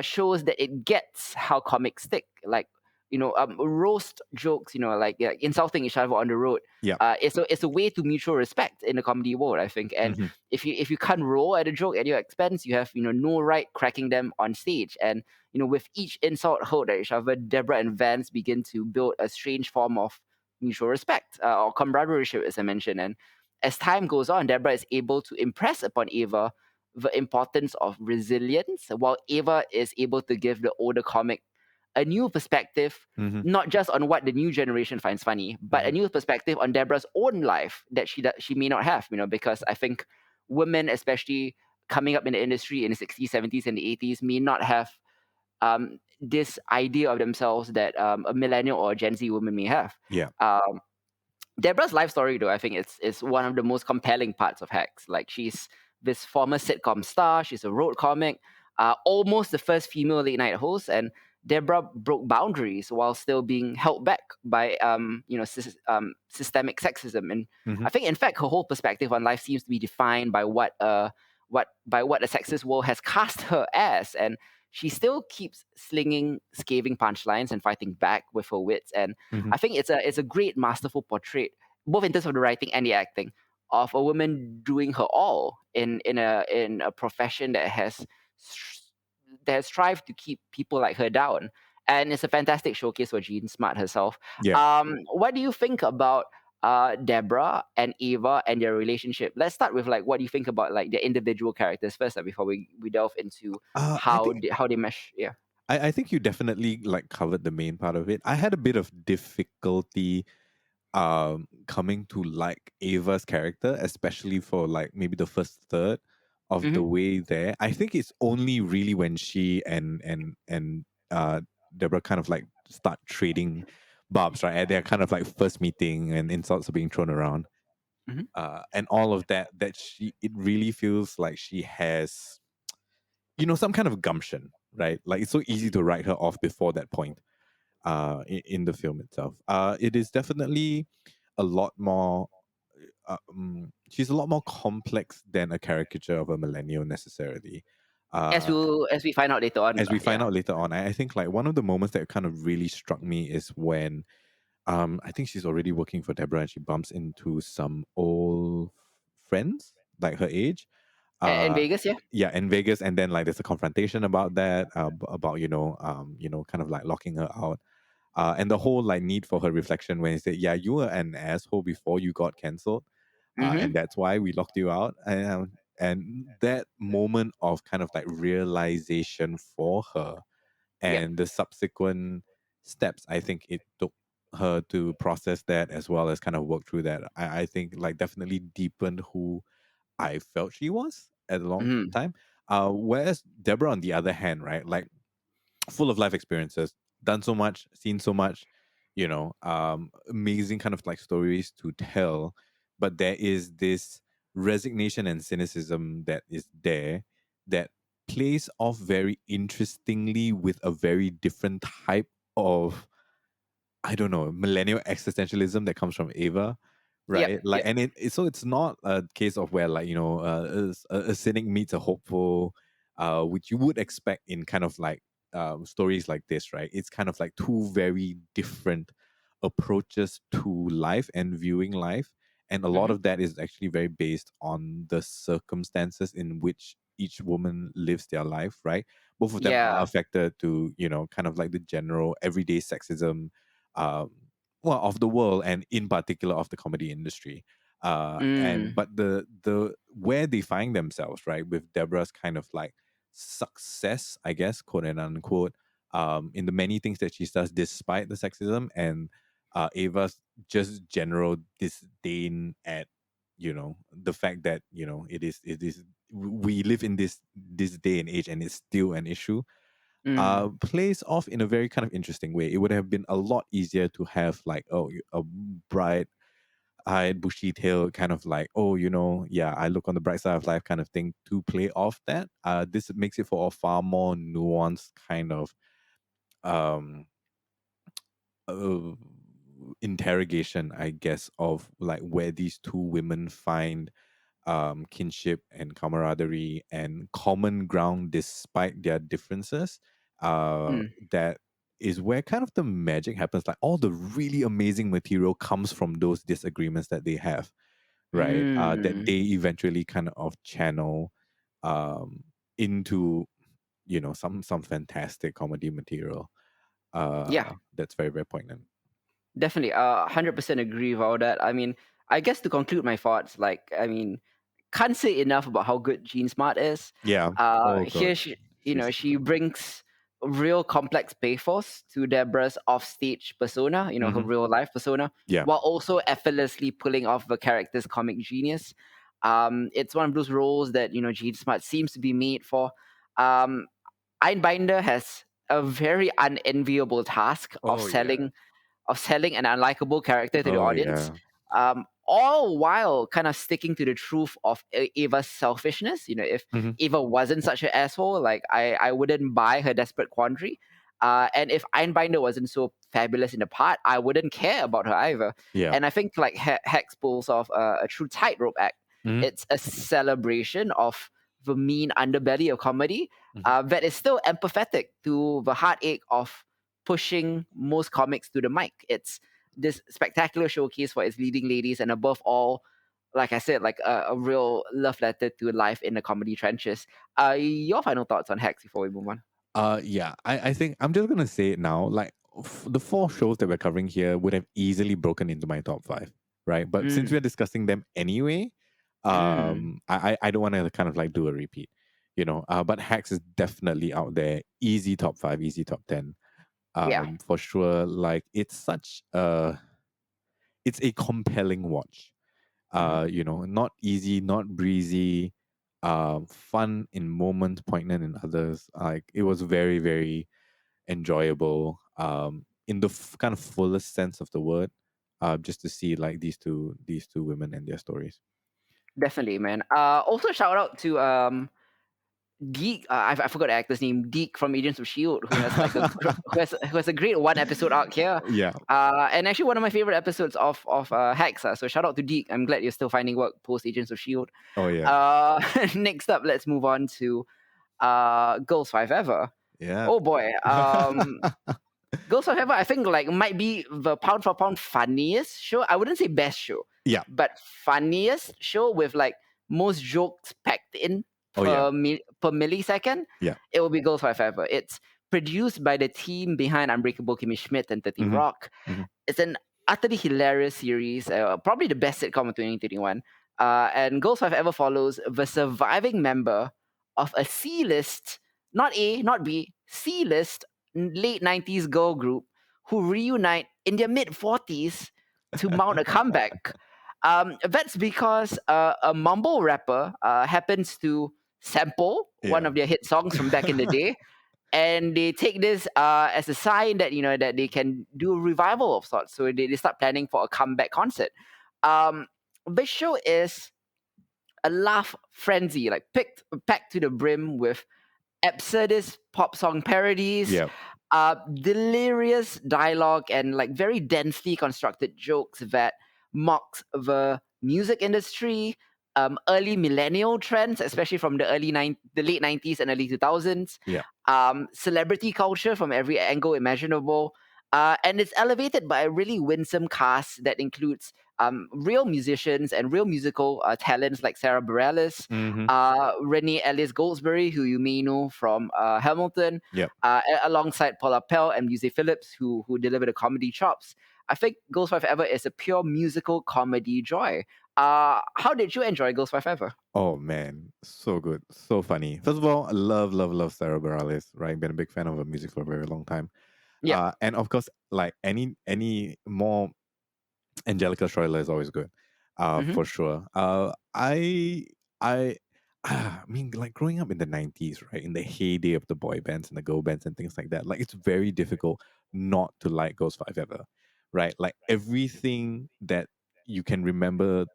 shows that it gets how comics stick. Like roast jokes, like insulting each other on the road. Yeah. It's a way to mutual respect in the comedy world, I think. And Hmm. if you can't roll at a joke at your expense, you have no right cracking them on stage. And with each insult hurled at each other, Deborah and Vance begin to build a strange form of mutual respect, or camaraderie, as I mentioned. And as time goes on, Deborah is able to impress upon Ava the importance of resilience, while Ava is able to give the older comic a new perspective, Hmm. not just on what the new generation finds funny, but a Hmm. new perspective on Deborah's own life that she may not have. Because I think women, especially coming up in the industry in the 60s, 70s, and the 80s, may not have this idea of themselves that a millennial or a Gen Z woman may have. Yeah. Um, Deborah's life story, though, I think it's one of the most compelling parts of Hacks. Like, she's this former sitcom star. She's a road comic, almost the first female late night host, and Deborah broke boundaries while still being held back by systemic sexism. And Hmm. I think, in fact, her whole perspective on life seems to be defined by what a sexist world has cast her as. And she still keeps slinging scathing punchlines and fighting back with her wits. And Hmm. I think it's a great masterful portrait, both in terms of the writing and the acting, of a woman doing her all in a profession s- that has strived to keep people like her down. And it's a fantastic showcase for Jean Smart herself. Yeah. What do you think about Deborah and Eva and their relationship? Let's start with, like, what do you think about, like, their individual characters first, like, before we delve into I how think how they mesh. Yeah. I think you definitely like covered the main part of it. I had a bit of difficulty coming to like Ava's character, especially for like maybe the first third of the Hmm. way there. I think it's only really when she and Deborah kind of like start trading barbs, right? At their kind of like first meeting and insults are being thrown around. Hmm. And all of that it really feels like she has some kind of gumption, right? Like it's so easy to write her off before that point in the film itself. It is definitely a lot more. She's a lot more complex than a caricature of a millennial necessarily. As Uh, we find out later on, as we find yeah. out later on, I think like one of the moments that kind of really struck me is when I think she's already working for Deborah and she bumps into some old friends like her age. In Uh, Vegas, yeah. yeah, in Vegas, and then like there's a confrontation about that, about kind of like locking her out, and the whole like need for her reflection when he said, "Yeah, you were an asshole before you got cancelled, Hmm. and that's why we locked you out." And that moment of kind of like realization for her, Yep. and the subsequent steps, I think it took her to process that as well as kind of work through that. I think like definitely deepened who I felt she was at a long Hmm. time. Whereas Deborah, on the other hand, right, like full of life experiences, done so much, seen so much, amazing kind of like stories to tell. But there is this resignation and cynicism that is there that plays off very interestingly with a very different type of, I don't know, millennial existentialism that comes from Ava, Yep. right? Like, Yep. and so it's not a case of where like a cynic meets a hopeful, which you would expect in kind of like stories like this, right? It's kind of like two very different approaches to life and viewing life, and a lot Hmm. of that is actually very based on the circumstances in which each woman lives their life, right? Both of them are Yeah. affected to kind of like the general everyday sexism, um, well, of the world and in particular of the comedy industry. And Mm. but the where they find themselves, right, with Deborah's kind of like success, I guess, quote and unquote, in the many things that she does despite the sexism, and Ava's just general disdain at the fact that it is we live in this day and age and it's still an issue, Mm. plays off in a very kind of interesting way. It would have been a lot easier to have like, oh, a bright eyed, bushy tail kind of like, oh, yeah, I look on the bright side of life kind of thing to play off that. This makes it for a far more nuanced kind of um uh, interrogation, I guess, of like where these two women find kinship and camaraderie and common ground despite their differences. Mm. That is where kind of the magic happens. Like all the really amazing material comes from those disagreements that they have, right? That Mm, they eventually kind of channel um, into some fantastic comedy material. yeah. That's very very poignant. Definitely, 100% agree with all that. I mean, I guess to conclude my thoughts, like, I mean, can't say enough about how good Jean Smart is. Yeah. Oh Here god, she, she's she brings real complex pathos to Deborah's offstage persona, her hmm real life persona, yeah. while also effortlessly pulling off the character's comic genius. It's one of those roles that Jean Smart seems to be made for. Um, Einbinder has a very unenviable task Oh yeah. of selling an unlikable character to the Oh audience, yeah. all while kind of sticking to the truth of Eva's selfishness. If hmm Eva wasn't such an asshole, like I wouldn't buy her desperate quandary. And if Einbinder wasn't so fabulous in the part, I wouldn't care about her either. Yeah. And I think like Hex pulls off a true tightrope act. hmm It's a celebration of the mean underbelly of comedy hmm that is still empathetic to the heartache of pushing most comics to the mic. It's this spectacular showcase for its leading ladies, and above all, like I said, like a real love letter to life in the comedy trenches. Your final thoughts on Hex before we move on? Yeah, I think I'm just gonna say it now. Like the four shows that we're covering here would have easily broken into my top five, right? But since Mm, we're discussing them anyway, mm, I don't want to kind of like do a repeat, But Hacks is definitely out there, easy top five, easy top 10, yeah, for sure. Like it's a compelling watch. mhm. Not easy, not breezy, fun in moments, poignant in others. Like it was very very enjoyable in the kind of fullest sense of the word, just to see like these two women and their stories. Definitely, man. Also shout out to Geek, I forgot the actor's name, Deke from Agents of Shield, who has like who has a great one episode arc here. Yeah. And actually one of my favorite episodes of Hex. So shout out to Deke. I'm glad you're still finding work post Agents of Shield. Oh yeah. Uh, Next up, let's move on to Girls5Eva. Yeah. Oh boy. Girls5Eva, I think like might be the pound for pound funniest show. I wouldn't say best show, Yeah. but funniest show with like most jokes packed in Oh yeah. per millisecond. Yeah. It will be Girls5Eva. It's produced by the team behind Unbreakable Kimmy Schmidt and 30 hmm Rock. hmm It's an utterly hilarious series, probably the best sitcom of 2021. And Girls5Eva follows the surviving member of a C-list, not A, not B, C-list late 90s girl group who reunite in their mid 40s to mount a comeback. That's because a mumble rapper happens to sample one Yeah. of their hit songs from back in the day, and they take this as a sign that that they can do a revival of sorts. So they start planning for a comeback concert. Um, the show is a laugh frenzy, like packed to the brim with absurdist pop song parodies, Yeah. delirious dialogue, and like very densely constructed jokes that mocks the music industry, early millennial trends, especially from the late 90s and early 2000s, Yeah. celebrity culture from every angle imaginable. And it's elevated by a really winsome cast that includes real musicians and real musical talents like Sarah Bareilles, hmm Renee Ellis Goldsberry, who you may know from Hamilton, Yep. alongside Paula Pell and Musa Phillips, who deliver the comedy chops. I think Girls5Eva is a pure musical comedy joy. How did you enjoy Girls5Eva? Oh man, so good, so funny. First of all, I love Sarah Bareilles. Right, been a big fan of her music for a very long time. Yep. And of course, like any more Angelica Schuyler is always good, Hmm. for sure. I I mean, like growing up in the '90s, right, in the heyday of the boy bands and the girl bands and things like that. Like it's very difficult not to like Girls5Eva, right? Like everything that you can remember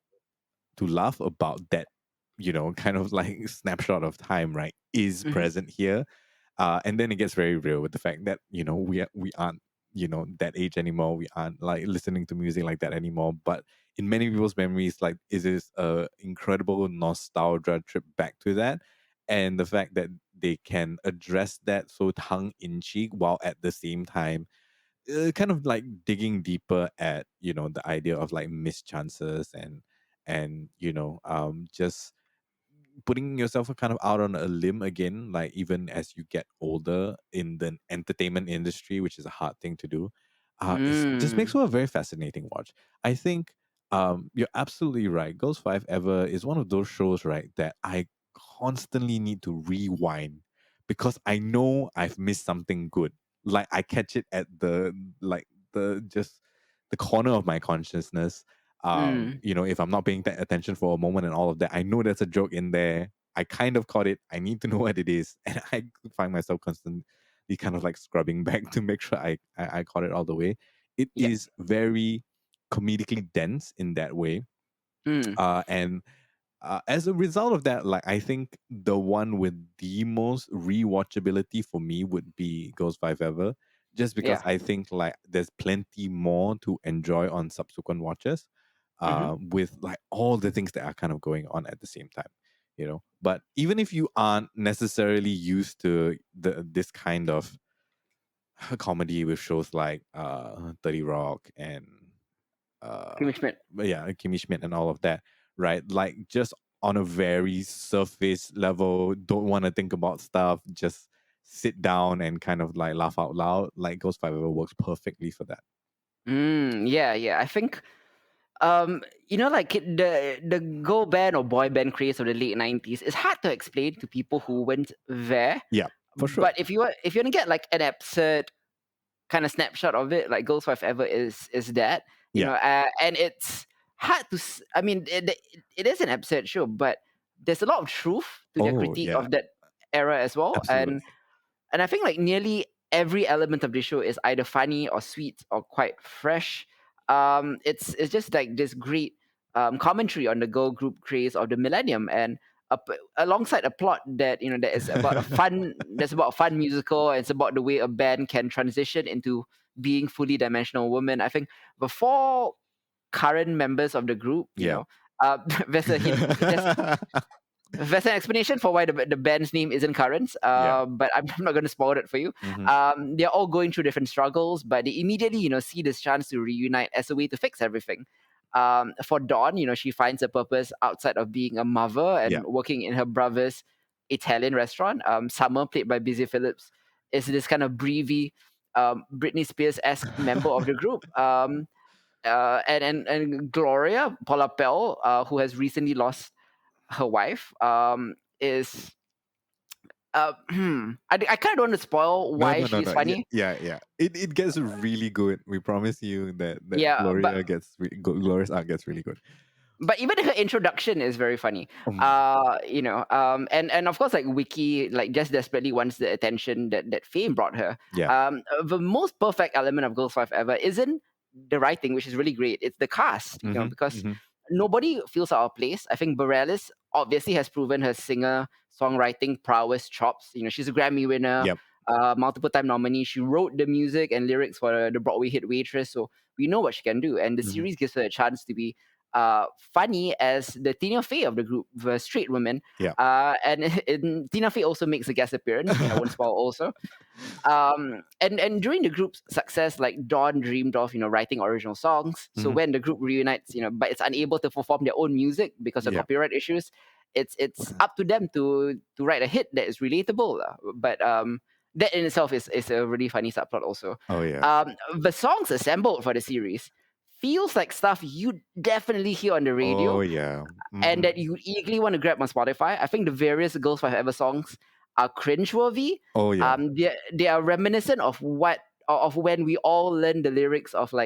to laugh about that, kind of like snapshot of time, right, is Hmm. present here. And then it gets very real with the fact that we aren't that age anymore. We aren't like listening to music like that anymore. But in many people's memories, like it is a incredible nostalgia trip back to that, and the fact that they can address that so tongue in cheek while at the same time kind of like digging deeper at the idea of like missed chances and just putting yourself kind of out on a limb again, like even as you get older in the entertainment industry, which is a hard thing to do. It just makes Mm. for a very fascinating watch. I think you're absolutely right. Girls Five Ever is one of those shows, right, that I constantly need to rewind because I know I've missed something good. Like I catch it at the just the corner of my consciousness. Mm. If I'm not paying attention for a moment and all of that, I know there's a joke in there. I kind of caught it. I need to know what it is. And I find myself constantly kind of like scrubbing back to make sure I caught it all the way. It Yeah. is very comedically dense in that way. Mm. And as a result of that, like I think the one with the most rewatchability for me would be Ghost Five Ever, just because Yeah. I think like there's plenty more to enjoy on subsequent watches, Mm-hmm. with like all the things that are kind of going on at the same time. But even if you aren't necessarily used to this kind of comedy with shows like 30 Rock and uh Kimmy Schmidt. but yeah, Kimmy Schmidt and all of that, right? Like just on a very surface level, don't want to think about stuff, just sit down and kind of like laugh out loud. Like Ghost Five Ever works perfectly for that. Yeah, yeah. I think like the girl band or boy band craze of the late 90s is hard to explain to people who weren't there. Yeah, for sure. But if you want to get like an absurd kind of snapshot of it, like Girls 5 Ever is that, Yeah. and it's hard to I mean it is an absurd show, but there's a lot of truth to their Oh critique yeah, of that era as well. and absolutely. and I think like nearly every element of the show is either funny or sweet or quite fresh. It's just like this great commentary on the girl group craze of the millennium, and alongside a plot that is about a fun musical. And it's about the way a band can transition into being fully dimensional women. I think before current members of the group, Yeah. there's a hint. There's an explanation for why the band's name isn't Currents, Yeah. but I'm not going to spoil it for you. Hmm. They're all going through different struggles, but they immediately, see this chance to reunite as a way to fix everything. For Dawn, she finds a purpose outside of being a mother Yeah. and working in her brother's Italian restaurant. Summer, played by Busy Phillips, is this kind of breathy, Britney Spears-esque member of the group. And Gloria, Paula Pell, who has recently lost her wife, is I kind of don't want to spoil No, why no, no, she's no. Yeah, funny. yeah, yeah. It gets really good. We promise you that Yeah, Gloria's art gets really good. but even her introduction is very funny. Um, And of course, like Wiki, like just desperately wants the attention that fame brought her. yeah. The most perfect element of Girls Five Ever isn't the writing, which is really great. It's the cast, Hmm. because Hmm. nobody feels out of place. I think Bareilles obviously has proven her singer songwriting prowess chops. She's a Grammy winner, Yep. multiple time nominee. She wrote the music and lyrics for the Broadway hit Waitress, so we know what she can do. And the Hmm. series gives her a chance to be funny as the Tina Fey of the group, the straight women. Yeah. And Tina Fey also makes a guest appearance, which I won't spoil also. And during the group's success, like Dawn dreamed of writing original songs. So Hmm. when the group reunites, but it's unable to perform their own music because of Yeah. copyright issues, it's up to them to write a hit that is relatable. But that in itself is a really funny subplot also. Oh yeah. The songs assembled for the series feels like stuff you definitely hear on the Oh radio yeah. and Hmm. that you eagerly want to grab on Spotify. I think the various Girls Five Ever songs are cringeworthy. Oh yeah. They are reminiscent of when we all learned the lyrics of all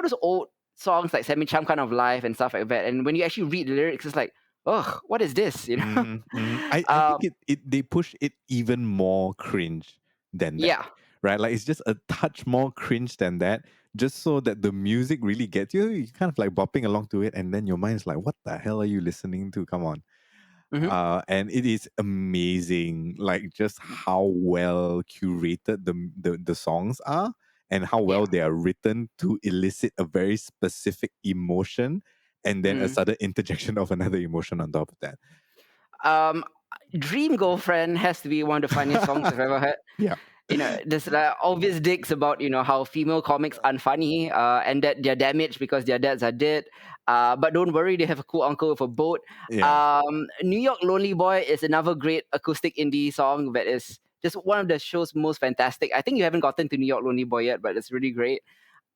those old songs like Semi Cham Kind of Life and stuff like that. And when you actually read the lyrics, it's like, ugh, what is this? Hmm. Hmm. I think Um, it they push it even more cringe than that. yeah. Right? Like it's just a touch more cringe than that, just so that the music really gets you. You kind of like bopping along to it, and then your mind's like, what the hell are you listening to? Come on. Hmm. And it is amazing, like just how well curated the songs are, and how Yeah. well they are written to elicit a very specific emotion, and then a Mm. sudden interjection of another emotion on top of that. Um, Dream Girlfriend has to be one of the funniest songs I've ever heard. Yeah. There's obvious digs about how female comics aren't funny, and that they're damaged because their dads are dead. But don't worry, they have a cool uncle with a boat. Yeah. New York Lonely Boy is another great acoustic indie song that is just one of the show's most fantastic. I think you haven't gotten to New York Lonely Boy yet, but it's really great.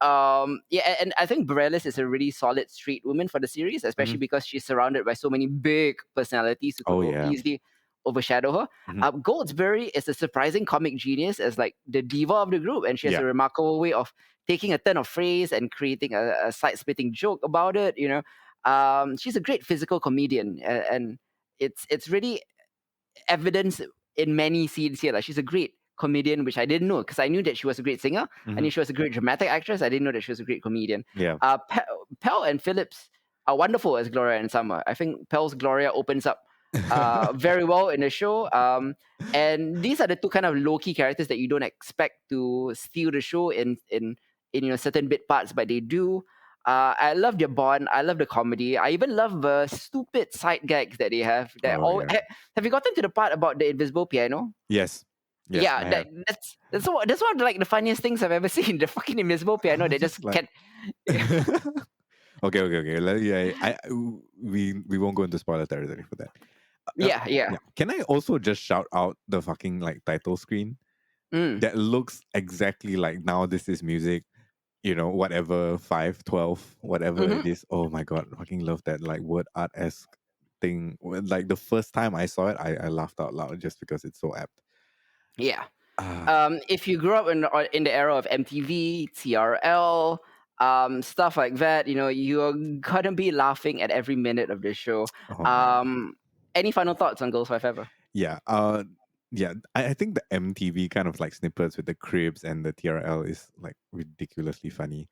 Yeah, and I think Bareilles is a really solid straight woman for the series, especially Hmm. because she's surrounded by so many big personalities who could Oh yeah. easily overshadow her. Hmm. Goldsberry is a surprising comic genius as like the diva of the group, and she has Yeah. a remarkable way of taking a turn of phrase and creating a side-splitting joke about it. She's a great physical comedian, and it's really evidence in many scenes here. Like she's a great comedian, which I didn't know because I knew that she was a great singer. I Hmm. knew she was a great dramatic actress. I didn't know that she was a great comedian. Yeah. Pell and Phillips are wonderful as Gloria and Summer. I think Pell's Gloria opens up very well in the show. And these are the two kind of low key characters that you don't expect to steal the show in certain bit parts, but they do. I love their bond. I love the comedy. I even love the stupid side gags that they have. That Oh all yeah. have you gotten to the part about the invisible piano? Yes. Yes, Yeah, I have. that's one of like the funniest things I've ever seen. The fucking invisible piano. I They was just just like, can't. okay. Yeah, we won't go into spoiler territory for that. Yeah, yeah. Yeah. Can I also just shout out the fucking like title screen Mm, that looks exactly like Now This Is Music, whatever 512, whatever hmm it is. Oh my god, fucking love that like word art esque thing. Like the first time I saw it, I laughed out loud just because it's so apt. yeah. Ah, If you grew up in the era of MTV, TRL, stuff like that, you're gonna be laughing at every minute of the show. oh man. Um, any final thoughts on Girls Five Ever? Yeah. Yeah. I think the MTV kind of like snippets with the cribs and the TRL is like ridiculously funny.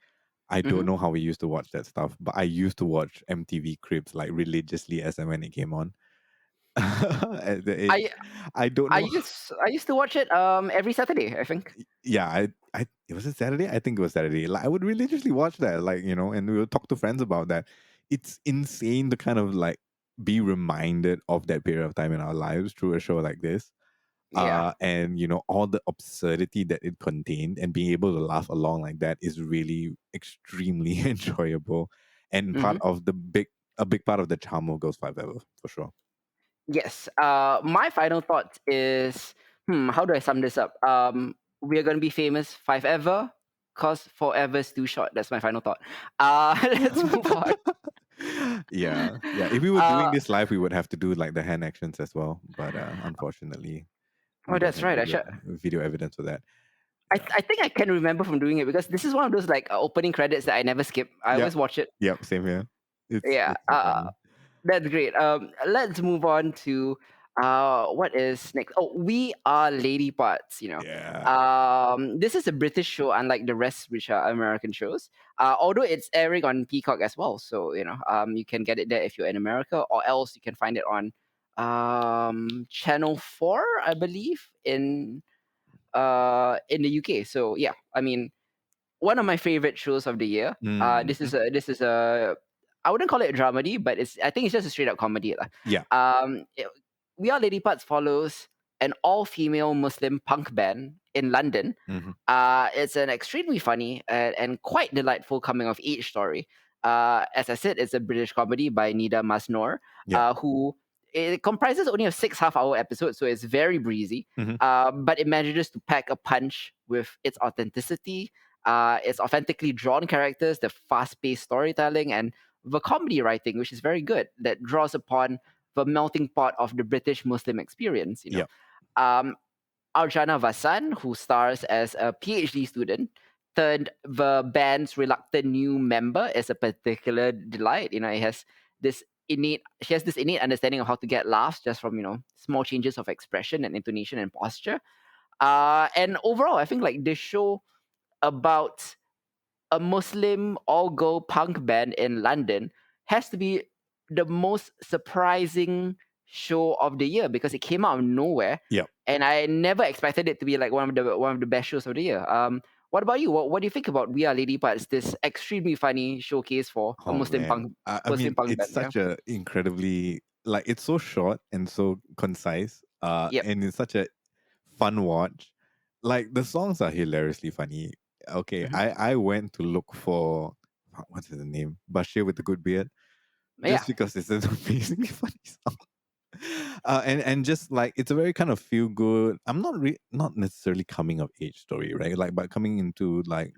I don't hmm know how we used to watch that stuff, but I used to watch MTV Cribs like religiously as and when it came on. At the age, I I don't I know. used I used to watch it every Saturday, I think. Yeah, I it was a Saturday. I think it was Saturday. Like I would religiously watch that, like and we would talk to friends about that. It's insane to kind of like be reminded of that period of time in our lives through a show like this. Yeah. And all the absurdity that it contained and being able to laugh along like that is really extremely enjoyable and part hmm of a big part of the charm of Girls 5 Ever for sure. Yes. My final thought is, how do I sum this up? We're gonna be famous five ever, cause forever is too short. That's my final thought. Let's move on. Yeah, if we were doing Uh, this live we would have to do like the hand actions as well, but unfortunately we oh, don't that's have right. video evidence for that. Yeah. I think I can remember from doing it because this is one of those like opening credits that I never skip. I Yep. always watch it. Yep, same here. Yeah. It's so funny. That's great. Let's move on to what is next? Oh, We Are Lady Parts. Yeah. This is a British show, unlike the rest, which are American shows. Although it's airing on Peacock as well, so you can get it there if you're in America, or else you can find it on Channel 4, I believe, in the UK. So yeah, I mean, one of my favorite shows of the year. Mhm. This is a I wouldn't call it a dramedy, but I think it's just a straight up comedy lah. Yeah. Um, it- We Are Lady Parts follows an all female Muslim punk band in London. Mhm. It's an extremely funny and quite delightful coming of age story. As I said, it's a British comedy by Nida Masnoor, Yeah. who it comprises only of 6 half-hour episodes, so it's very breezy. Mhm. But it manages to pack a punch with its authenticity, its authentically drawn characters, the fast-paced storytelling, and the comedy writing, which is very good, that draws upon the melting pot of the British Muslim experience. Yeah. Um, Arjana Vasan, who stars as a PhD student, turned the band's reluctant new member, is a particular delight. It has this she has this innate understanding of how to get laughs just from small changes of expression and intonation and posture. And overall, I think like this show about a Muslim all girl punk band in London has to be the most surprising show of the year because it came out of nowhere, Yeah. and I never expected it to be like one of the best shows of the year. What about you? What do you think about We Are Lady Parts? This extremely funny showcase for a Oh man. I Muslim mean, punk it's band. Yeah. such a incredibly like it's so short and so concise, Yep. and it's such a fun watch. Like the songs are hilariously funny. Okay, Hmm. I went to look for what's his name, Bashir with the good beard, Yeah. just because it's an amazingly funny song. And just like it's a very kind of feel good. I'm not necessarily coming of age story, right? Like, but coming into like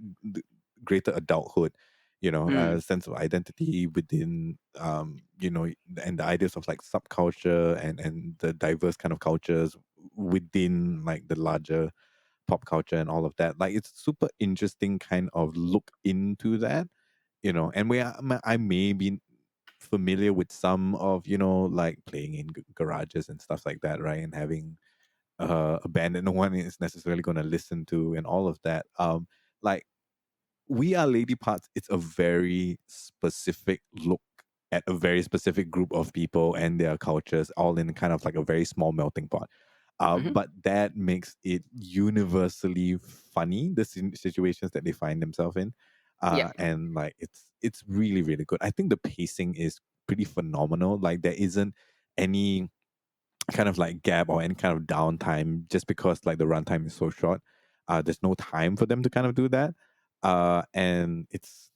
greater adulthood, Mm. a sense of identity within, and the ideas of like subculture and the diverse kind of cultures within like the larger pop culture and all of that. Like, it's super interesting kind of look into that, and I may be familiar with some of like playing in garages and stuff like that, right, and having a band that no one is necessarily going to listen to and all of that. Like, We Are Lady Parts, it's a very specific look at a very specific group of people and their cultures, all in kind of like a very small melting pot. Hmm. But that makes it universally funny, the situations that they find themselves in. Yeah. And like it's really, really good. I think the pacing is pretty phenomenal. Like, there isn't any kind of like gap or any kind of downtime just because like the runtime is so short. There's no time for them to kind of do that. And it's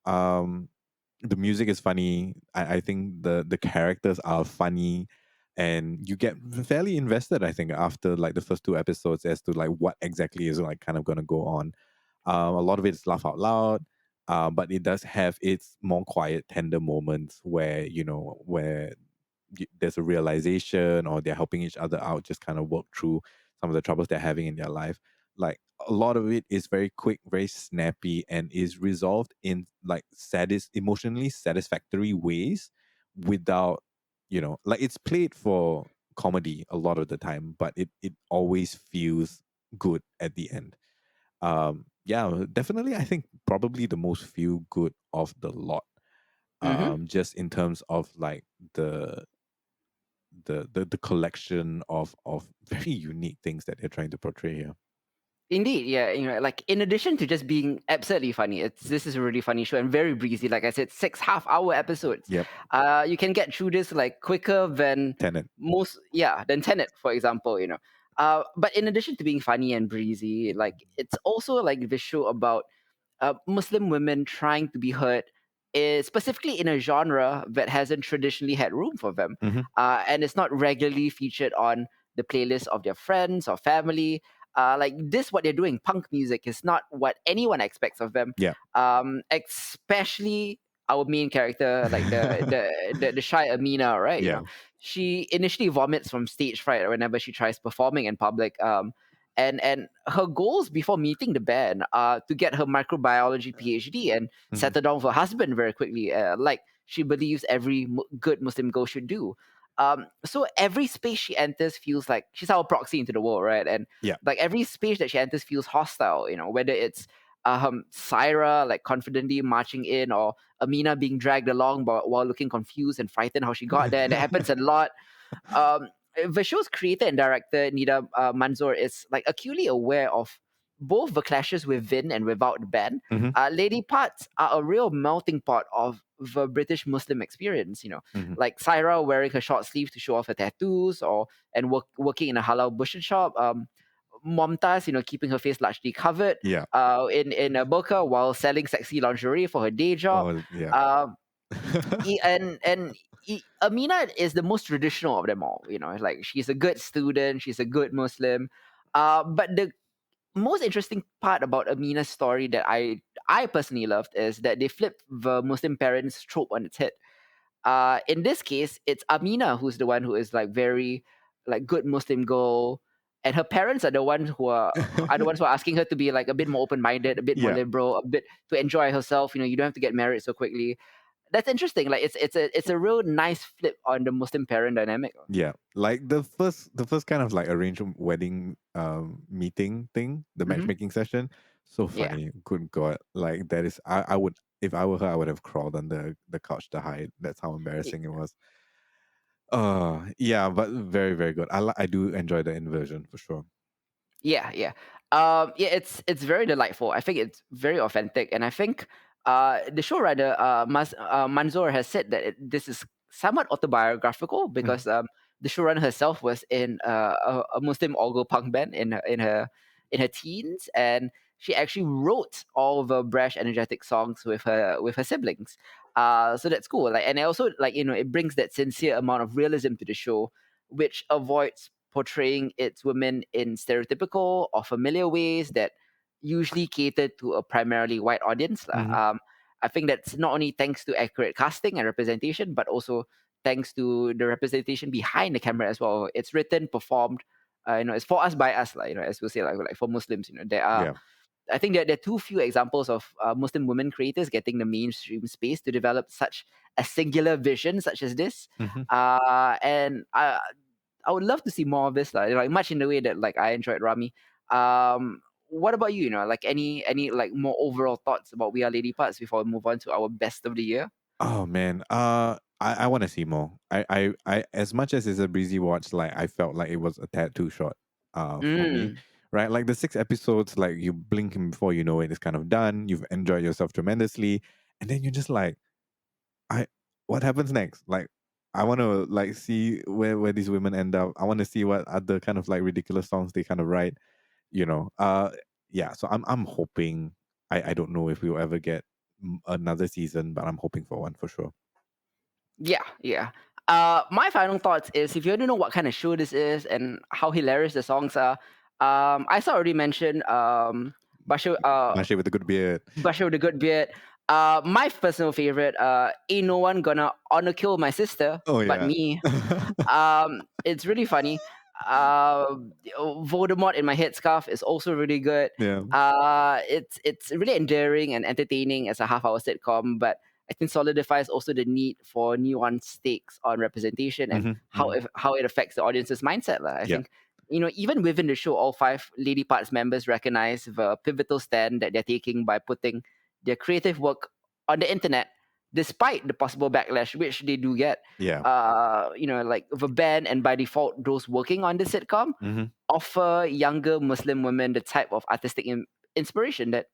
the music is funny. I think the characters are funny, and you get fairly invested, I think, after like the first two episodes as to like what exactly is like kind of gonna go on. A lot of it is laugh out loud. But it does have its more quiet, tender moments where there's a realization, or they're helping each other out, just kind of work through some of the troubles they're having in their life. Like, a lot of it is very quick, very snappy, and is resolved in like emotionally satisfactory ways, without, like, it's played for comedy a lot of the time, but it always feels good at the end. Yeah, definitely, I think probably the most feel good of the lot. Hmm. Just in terms of like the the collection of very unique things that they're trying to portray here. Indeed, yeah. Like in addition to just being absolutely funny, this is a really funny show and very breezy. Like I said, 6 half-hour episodes. Yep. You can get through this like quicker than Tenant. than Tenet, for example. But in addition to being funny and breezy, like it's also like the show about Muslim women trying to be heard, specifically in a genre that hasn't traditionally had room for them, Hmm. and it's not regularly featured on the playlist of their friends or family. Like this, what they're doing, punk music, is not what anyone expects of them. Yeah. Especially our main character, like the shy Amina, right? Yeah. She initially vomits from stage fright whenever she tries performing in public. And her goals before meeting the band are to get her microbiology PhD and Hmm. settle down with her husband very quickly, like she believes every good Muslim girl should do. So every space she enters feels like she's our proxy into the world, right? And Yeah. like every space that she enters feels hostile, whether it's Syra like confidently marching in, or Amina being dragged along while looking confused and frightened how she got there. And it happens a lot. um, the show's creator and director Nida Manzoor is like acutely aware of both the clashes within and without the band. Hmm. Lady Parts are a real melting pot of the British Muslim experience. Hmm. Like Syra wearing her short sleeve to show off her tattoos, or and working in a halal butcher shop. Momtaz, keeping her face largely covered, Yeah. in a burqa while selling sexy lingerie for her day job. Oh, yeah. Um, Amina is the most traditional of them all. Like she's a good student, she's a good Muslim. But the most interesting part about Amina's story that I personally loved is that they flipped the Muslim parents trope on its head. In this case, it's Amina who's the one who is like very like good Muslim girl, and her parents are the ones who are asking her to be like a bit more open minded, a bit more Yeah. liberal, a bit to enjoy herself. You don't have to get married so quickly. That's interesting. Like it's a real nice flip on the Muslim parent dynamic. Yeah. Like the first kind of like arranged wedding meeting thing, the Hmm. matchmaking session. So Yeah, funny. Good God. Like, that is, I would, if I were her, I would have crawled under the couch to hide. That's how embarrassing it was. Yeah, but very, very good. I do enjoy the inversion for sure. yeah, yeah. Yeah, it's very delightful. I think it's very authentic, and I think the showrunner Manzoor has said that this is somewhat autobiographical Mhm. because the showrunner herself was in a Muslim all-girl punk band in her teens, and she actually wrote all of the brash, energetic songs with her siblings. So that's cool. Like, and it also, like, it brings that sincere amount of realism to the show, which avoids portraying its women in stereotypical or familiar ways that usually cater to a primarily white audience lah. Mhm. I think that's not only thanks to accurate casting and representation, but also thanks to the representation behind the camera as well. It's written, performed, it's for us by us, like, as we'll say, like for Muslims, there are. Yeah. I think that there are too few examples of Muslim women creators getting the mainstream space to develop such a singular vision such as this. Mhm. And I would love to see more of this, like much in the way that like I enjoyed Rami. What about you? Like any like more overall thoughts about We Are Lady Parts before we move on to our best of the year? Oh man, I want to see more. As much as it's a breezy watch, like I felt like it was a tad too short, for me, Mm. right? Like the 6 episodes, like you blink and before you know it, it's kind of done. You've enjoyed yourself tremendously, and then you're just like, I, what happens next? Like, I want to like see where these women end up. I want to see what other kind of like ridiculous songs they kind of write. You know, yeah. So I'm hoping. I don't know if we'll ever get another season, but I'm hoping for one for sure. Yeah, yeah. My final thoughts is if you don't know what kind of show this is and how hilarious the songs are, I saw already mentioned Bashir, Mashe with a good beard. Bashir with the Good Beard. My personal favorite, Ain't No One Gonna Honor Kill My Sister Oh But yeah. Me. It's really funny. Voldemort in my headscarf is also really good. Yeah. It's really endearing and entertaining as a half-hour sitcom, but I think solidifies also the need for nuanced takes on representation and Hmm. how it affects the audience's mindset lah. I Yeah. think even within the show, all five Lady Parts members recognize the pivotal stand that they're taking by putting their creative work on the internet, despite the possible backlash which they do get. Yeah. Like the band and by default those working on the sitcom Hmm. offer younger Muslim women the type of artistic inspiration that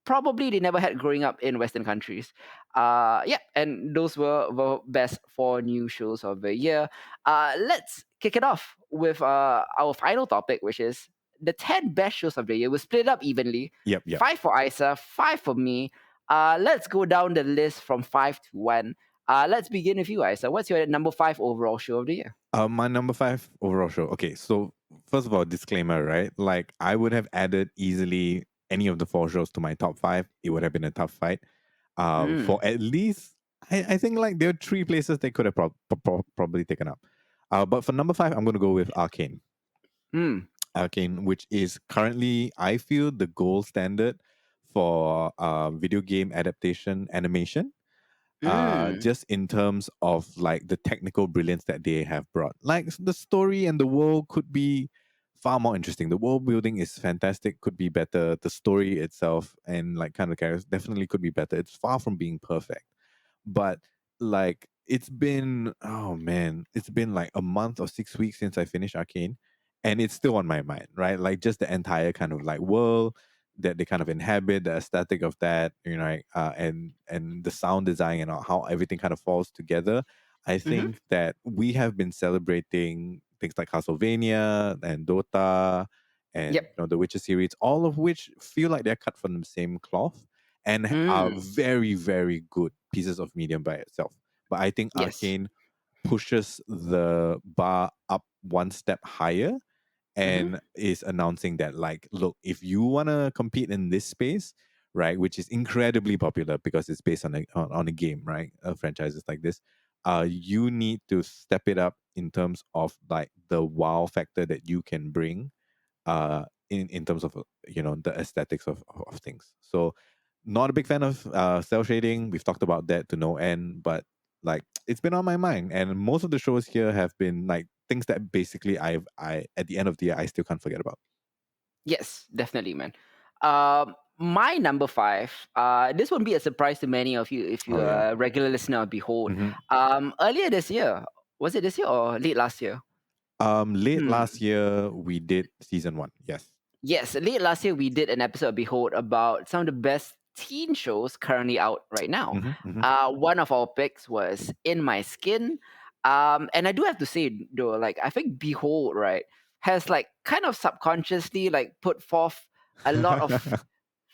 probably they never had growing up in Western countries. Yeah, and those were the best four new shows of the year. Let's kick it off with our final topic, which is the 10 best shows of the year. We'll split it up evenly. Yep. Yep. Five for Isa, five for me. Let's go down the list from 5 to 1. Let's begin with you, Isa. What's your number 5 overall show of the year? My number 5 overall show. Okay, so first of all, disclaimer, right? Like I would have added easily any of the 4 shows to my top 5. It would have been a tough fight. For Mm. at least I think like there are 3 places they could have probably taken up. But for number 5, I'm going to go with Arcane. Mm. Arcane, which is currently I feel the gold standard for video game adaptation animation, Mm. just in terms of like the technical brilliance that they have brought. Like the story and the world could be far more interesting. The world building is fantastic, could be better. The story itself and like kind of characters definitely could be better. It's far from being perfect, but like it's been, oh man, it's been like a month or 6 weeks since I finished Arcane, and it's still on my mind, right? Like just the entire kind of like world that they kind of inhabit, the aesthetic of that, like, and the sound design and how everything kind of falls together. I Mm-hmm. think that we have been celebrating things like Castlevania and Dota and Yep. the Witcher series, all of which feel like they're cut from the same cloth and are Mm. very, very good pieces of medium by itself. But I think Yes. Arcane pushes the bar up one step higher Mm-hmm. and is announcing that, like, look, if you want to compete in this space, right, which is incredibly popular because it's based on a game, right, franchises like this, you need to step it up in terms of like the wow factor that you can bring, in terms of the aesthetics of things. So not a big fan of cell shading. We've talked about that to no end, but like it's been on my mind, and most of the shows here have been like things that basically I at the end of the year I still can't forget about. Yes, definitely, man. My number 5. This won't be a surprise to many of you if Oh you're yeah. a regular listener of Behold. Hmm. Earlier this year, was it this year or late last year? Late Hmm. last year we did season 1. Yes. Yes, late last year we did an episode of Behold about some of the best teen shows currently out right now. Mm-hmm, mm-hmm. One of our picks was In My Skin. And I do have to say though, like I think Behold, right, has like kind of subconsciously like put forth a lot of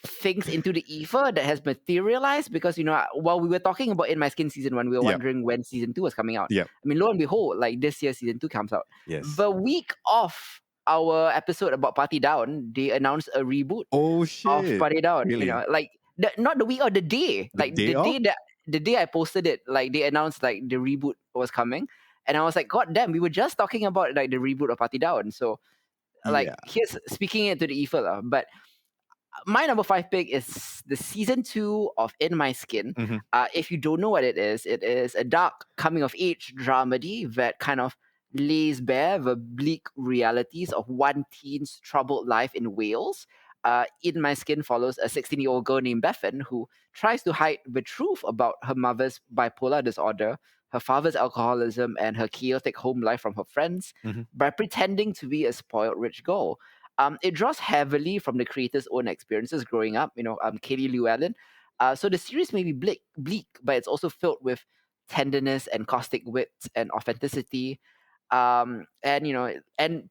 things into the ether that has materialized because while we were talking about In My Skin season 1, we were Yep. wondering when season 2 was coming out. Yep. I mean, lo and behold, like this year season 2 comes out. Yes. The week of our episode about Party Down, they announced a reboot Oh of shit! Party Down. Really? Like not the week or the day, The like day of? the day I posted it, like they announced like the reboot was coming, and I was like, God damn, we were just talking about like the reboot of Party Down. So like Yeah. here's speaking it to the ether, but my number 5 pick is the season 2 of In My Skin. Mm-hmm. If you don't know what it is a dark coming of age dramedy that kind of lays bare the bleak realities of one teen's troubled life in Wales. In My Skin follows a 16-year-old girl named Bethan who tries to hide the truth about her mother's bipolar disorder, her father's alcoholism, and her chaotic home life from her friends Mm-hmm. by pretending to be a spoiled rich girl. It draws heavily from the creator's own experiences growing up, Katie Llewellyn. So the series may be bleak, but it's also filled with tenderness and caustic wit and authenticity. And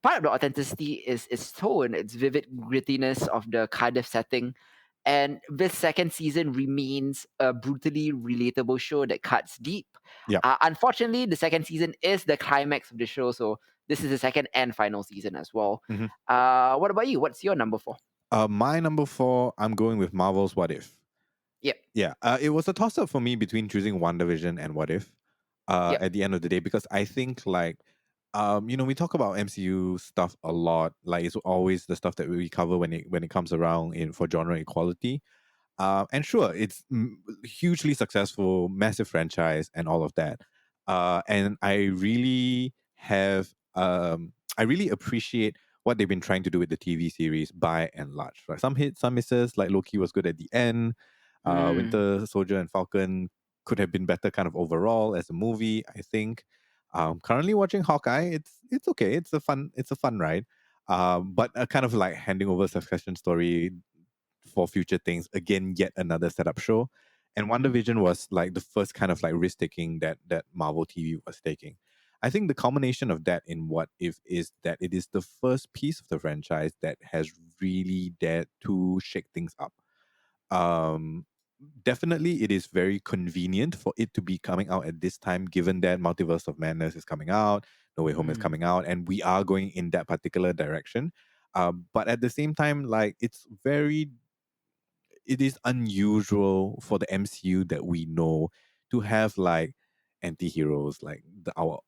part of the authenticity is its tone, its vivid grittiness of the Cardiff setting. And this second season remains a brutally relatable show that cuts deep. Yep. Unfortunately, the second season is the climax of the show, so this is the second and final season as well. Mm-hmm. What about you? What's your number 4? My number 4, I'm going with Marvel's What If. Yep. Yeah, it was a toss up for me between choosing WandaVision and What If. Yep. At the end of the day, because I think like, we talk about MCU stuff a lot. Like it's always the stuff that we cover when it comes around in for genre equality. And sure, it's hugely successful, massive franchise, and all of that. And I really appreciate what they've been trying to do with the TV series by and large. Right? Some hits, some misses. Like Loki was good at the end. Mm. Winter Soldier and Falcon could have been better, kind of overall as a movie. I think. Currently watching Hawkeye. It's okay. It's a fun ride. But kind of like handing over Succession Story for future things. Again, yet another setup show. And Mm-hmm. WandaVision was like the first kind of like risk taking that Marvel TV was taking. I think the culmination of that in What If is that it is the first piece of the franchise that has really dared to shake things up. Um, Definitely, it is very convenient for it to be coming out at this time, given that Multiverse of Madness is coming out, No Way Home is Mm. coming out, and we are going in that particular direction. But at the same time, like it is unusual for the MCU that we know to have like anti-heroes like our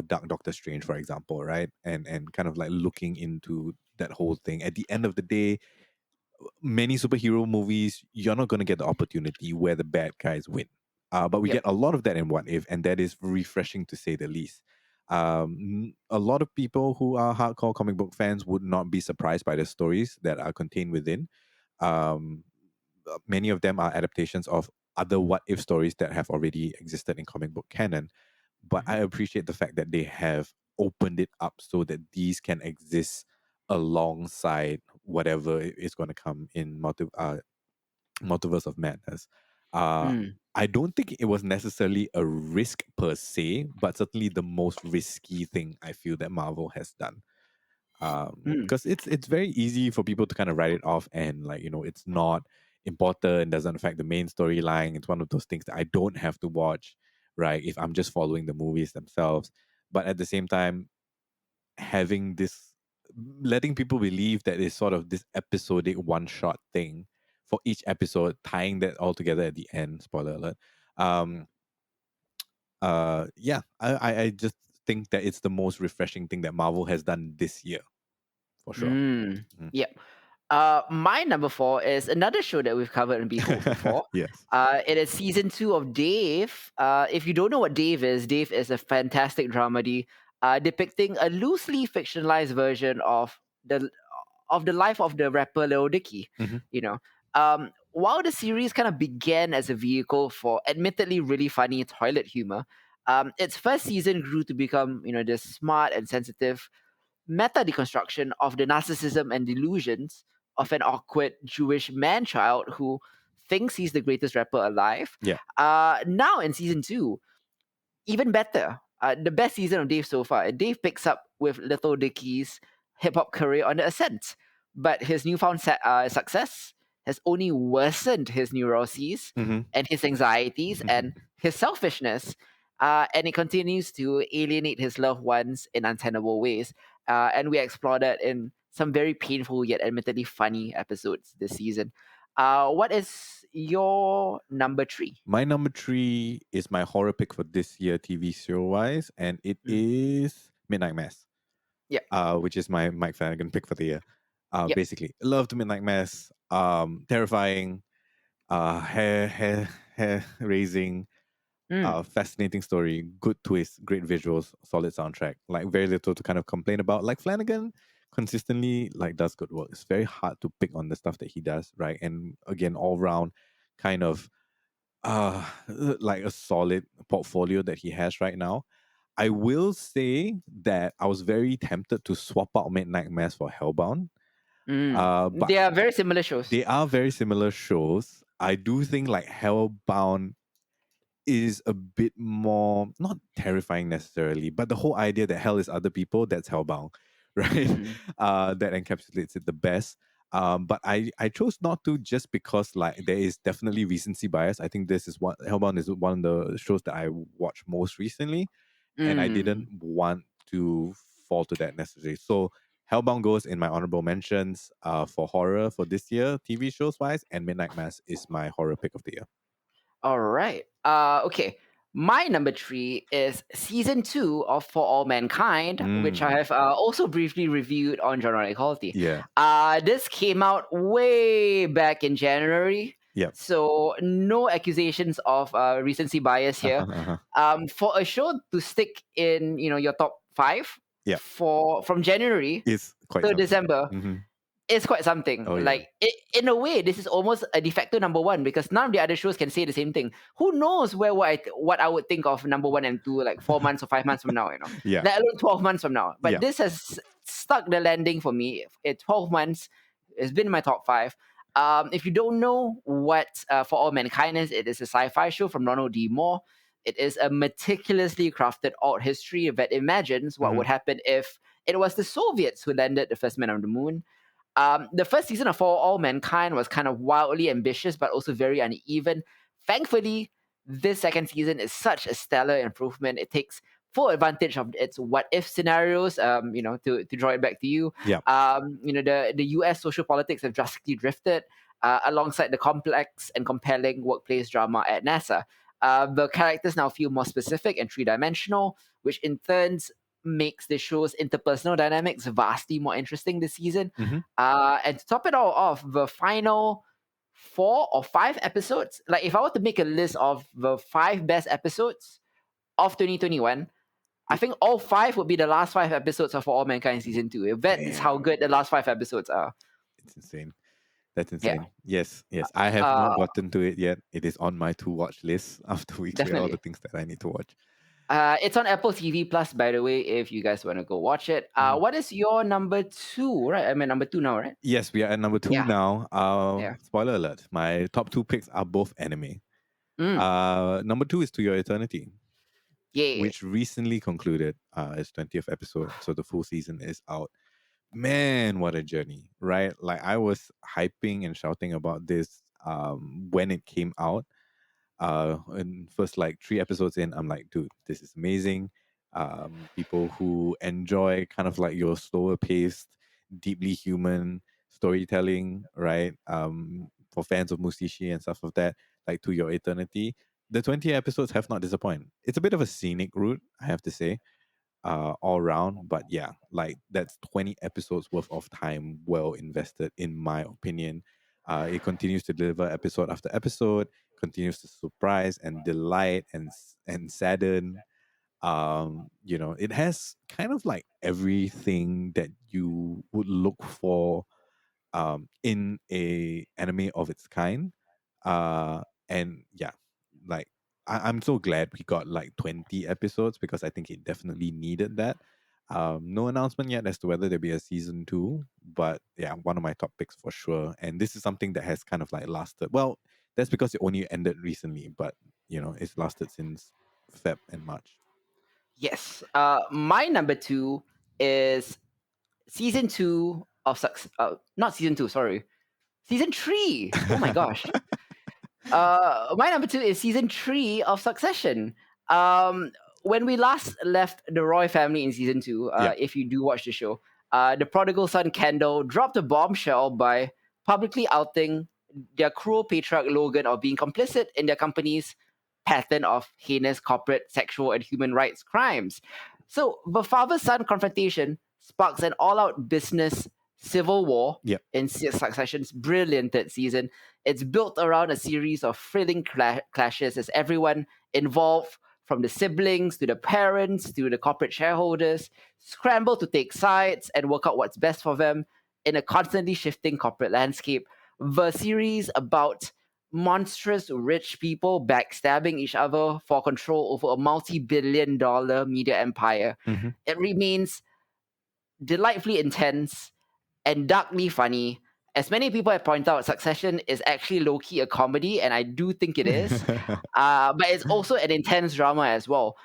Dark Doctor Strange, for example, right? And kind of like looking into that whole thing. At the end of the day, many superhero movies, you're not going to get the opportunity where the bad guys win. But we Yep. get a lot of that in What If, and that is refreshing to say the least. A lot of people who are hardcore comic book fans would not be surprised by the stories that are contained within. Um, Many of them are adaptations of other What If stories that have already existed in comic book canon. But Mm-hmm. I appreciate the fact that they have opened it up so that these can exist alongside whatever is going to come in Multiverse of Madness. Uh, Mm. I don't think it was necessarily a risk per se, but certainly the most risky thing I feel that Marvel has done. Mm. Because it's very easy for people to kind of write it off and like it's not important, doesn't affect the main storyline. It's one of those things that I don't have to watch, right? If I'm just following the movies themselves. But at the same time, having this letting people believe that it's sort of this episodic one shot thing for each episode, tying that all together at the end, spoiler alert. um yeah, I just think that it's the most refreshing thing that Marvel has done this year, for sure. Mm. Mhm. Yep. My number 4 is another show that we've covered in Behold before. Yes. It is season 2 of Dave. If you don't know what Dave is a fantastic dramedy depicting a loosely fictionalized version of the life of the rapper Lil Dicky. Hmm. You know, while the series kind of began as a vehicle for admittedly really funny toilet humor, its first season grew to become this smart and sensitive meta deconstruction of the narcissism and delusions of an awkward Jewish man child who thinks he's the greatest rapper alive. Yeah. Now in season 2, even better. The best season of Dave so far. Dave picks up with Little Dicky's hip hop career on the ascent, but his newfound success has only worsened his neuroses Mm-hmm. and his anxieties and his selfishness. And it continues to alienate his loved ones in untenable ways. And we explore that in some very painful yet admittedly funny episodes this season. What is your number 3? My number 3 is my horror pick for this year TV show wise, and it Mm. is Midnight Mass. Yep. Which is my Mike Flanagan pick for the year. Yep. Basically, loved Midnight Mass. Terrifying, hair raising, Mm. fascinating story, good twist, great visuals, solid soundtrack. Like very little to kind of complain about. Like Flanagan consistently like does good work. It's very hard to pick on the stuff that he does, right? And again, all round kind of like a solid portfolio that he has right now. I will say that I was very tempted to swap out Midnight Mass for Hellbound. Mm. But They are very similar shows. they are very similar shows. I do think like Hellbound is a bit more not terrifying necessarily, but the whole idea that hell is other people, that's Hellbound, right? Mm. That encapsulates it the best. But I chose not to just because like there is definitely recency bias. I think this is what Hellbound is one of the shows that I watched most recently, and I Mm. didn't want to fall to that necessarily. So Hellbound goes in my honorable mentions for horror for this year, TV shows wise, and Midnight Mass is my horror pick of the year. All right. Okay. My number 3 is season 2 of For All Mankind, which I Mm, have also briefly reviewed on Genre Equality. yeah. This came out way back in January, Yep. so no accusations of recency bias here. Uh-huh, uh-huh. For a show to stick in, your top 5 Yeah. for from January It's quite to something. December, Hmm. it's quite something. Oh yeah. Like in a way, this is almost a de facto number 1 because none of the other shows can say the same thing. Who knows where what I would think of number 1 and 2 like 4 months or 5 months from now, Yeah. let alone 12 months from now. But Yeah. this has stuck the landing for me. 12 months, it's been in my top 5. If you don't know what For All Mankind is, it is a sci-fi show from Ronald D. Moore. It is a meticulously crafted art history that imagines what Hmm. would happen if it was the Soviets who landed the first man on the moon. The first season of For All Mankind was kind of wildly ambitious, but also very uneven. Thankfully, this second season is such a stellar improvement. It takes full advantage of its what if scenarios. To draw it back to you, Yeah. the U.S. social politics have drastically drifted alongside the complex and compelling workplace drama at NASA. The characters now feel more specific and three-dimensional, which in turn makes the show's interpersonal dynamics vastly more interesting this season. Hmm. And to top it all off, the final 4 or 5 episodes, like if I were to make a list of the 5 best episodes of 2021, I think all 5 would be the last 5 episodes of For All Mankind season 2. That is how Damn. good the last 5 episodes are. It's insane. That's Yeah, insane. Yes. Yes. I have not uh, gotten to it yet. It is on my to watch list after we clear all the definitely. things that I need to watch. It's on Apple TV Plus, by the way, if you guys want to go watch it. Mhm. What is your number 2? Right, I'm at number 2 now, right? Yes, we are at number 2 Yeah, now. yeah. Spoiler alert. My top 2 picks are both anime. Mm, Number 2 is To Your Eternity, yeah. which recently concluded its 20th episode. So the full season is out. Man, what a journey, right? Like I was hyping and shouting about this when it came out. And first like 3 episodes in, I'm like, dude, this is amazing. People who enjoy kind of like your slower paced, deeply human storytelling, right? For fans of Musishi and stuff of that, like To Your Eternity, the 20 episodes have not disappointed. It's a bit of a scenic route, I have to say, all around. But yeah, like that's 20 episodes worth of time well invested, in my opinion. It continues to deliver episode after episode, continues to surprise and delight and sadden. It has kind of like everything that you would look for in a anime of its kind. And yeah, like I'm so glad we got like 20 episodes because I think it definitely needed that. No announcement yet as to whether there'll be a season two, but yeah, one of my top picks for sure. And this is something that has kind of like lasted. Well, that's because it only ended recently, but it's lasted since Feb and March. Yes. My number two is season two of not season two, sorry, season three. Oh my gosh. My number two is season three of Succession. Um, when we last left the Roy family in season two, Yeah. if you do watch the show, the prodigal son Kendall dropped a bombshell by publicly outing their cruel patriarch Logan of being complicit in their company's pattern of heinous corporate sexual and human rights crimes. So the father-son confrontation sparks an all-out business civil war Yep. in Succession's brilliant third season. It's built around a series of thrilling clashes as everyone involved, from the siblings to the parents to the corporate shareholders, scramble to take sides and work out what's best for them in a constantly shifting corporate landscape. The series about monstrous rich people backstabbing each other for control over a multi-billion-dollar media empire. Mm-hmm. It remains delightfully intense and darkly funny. As many people have pointed out, Succession is actually low key a comedy, and I do think it is. But it's also an intense drama as well.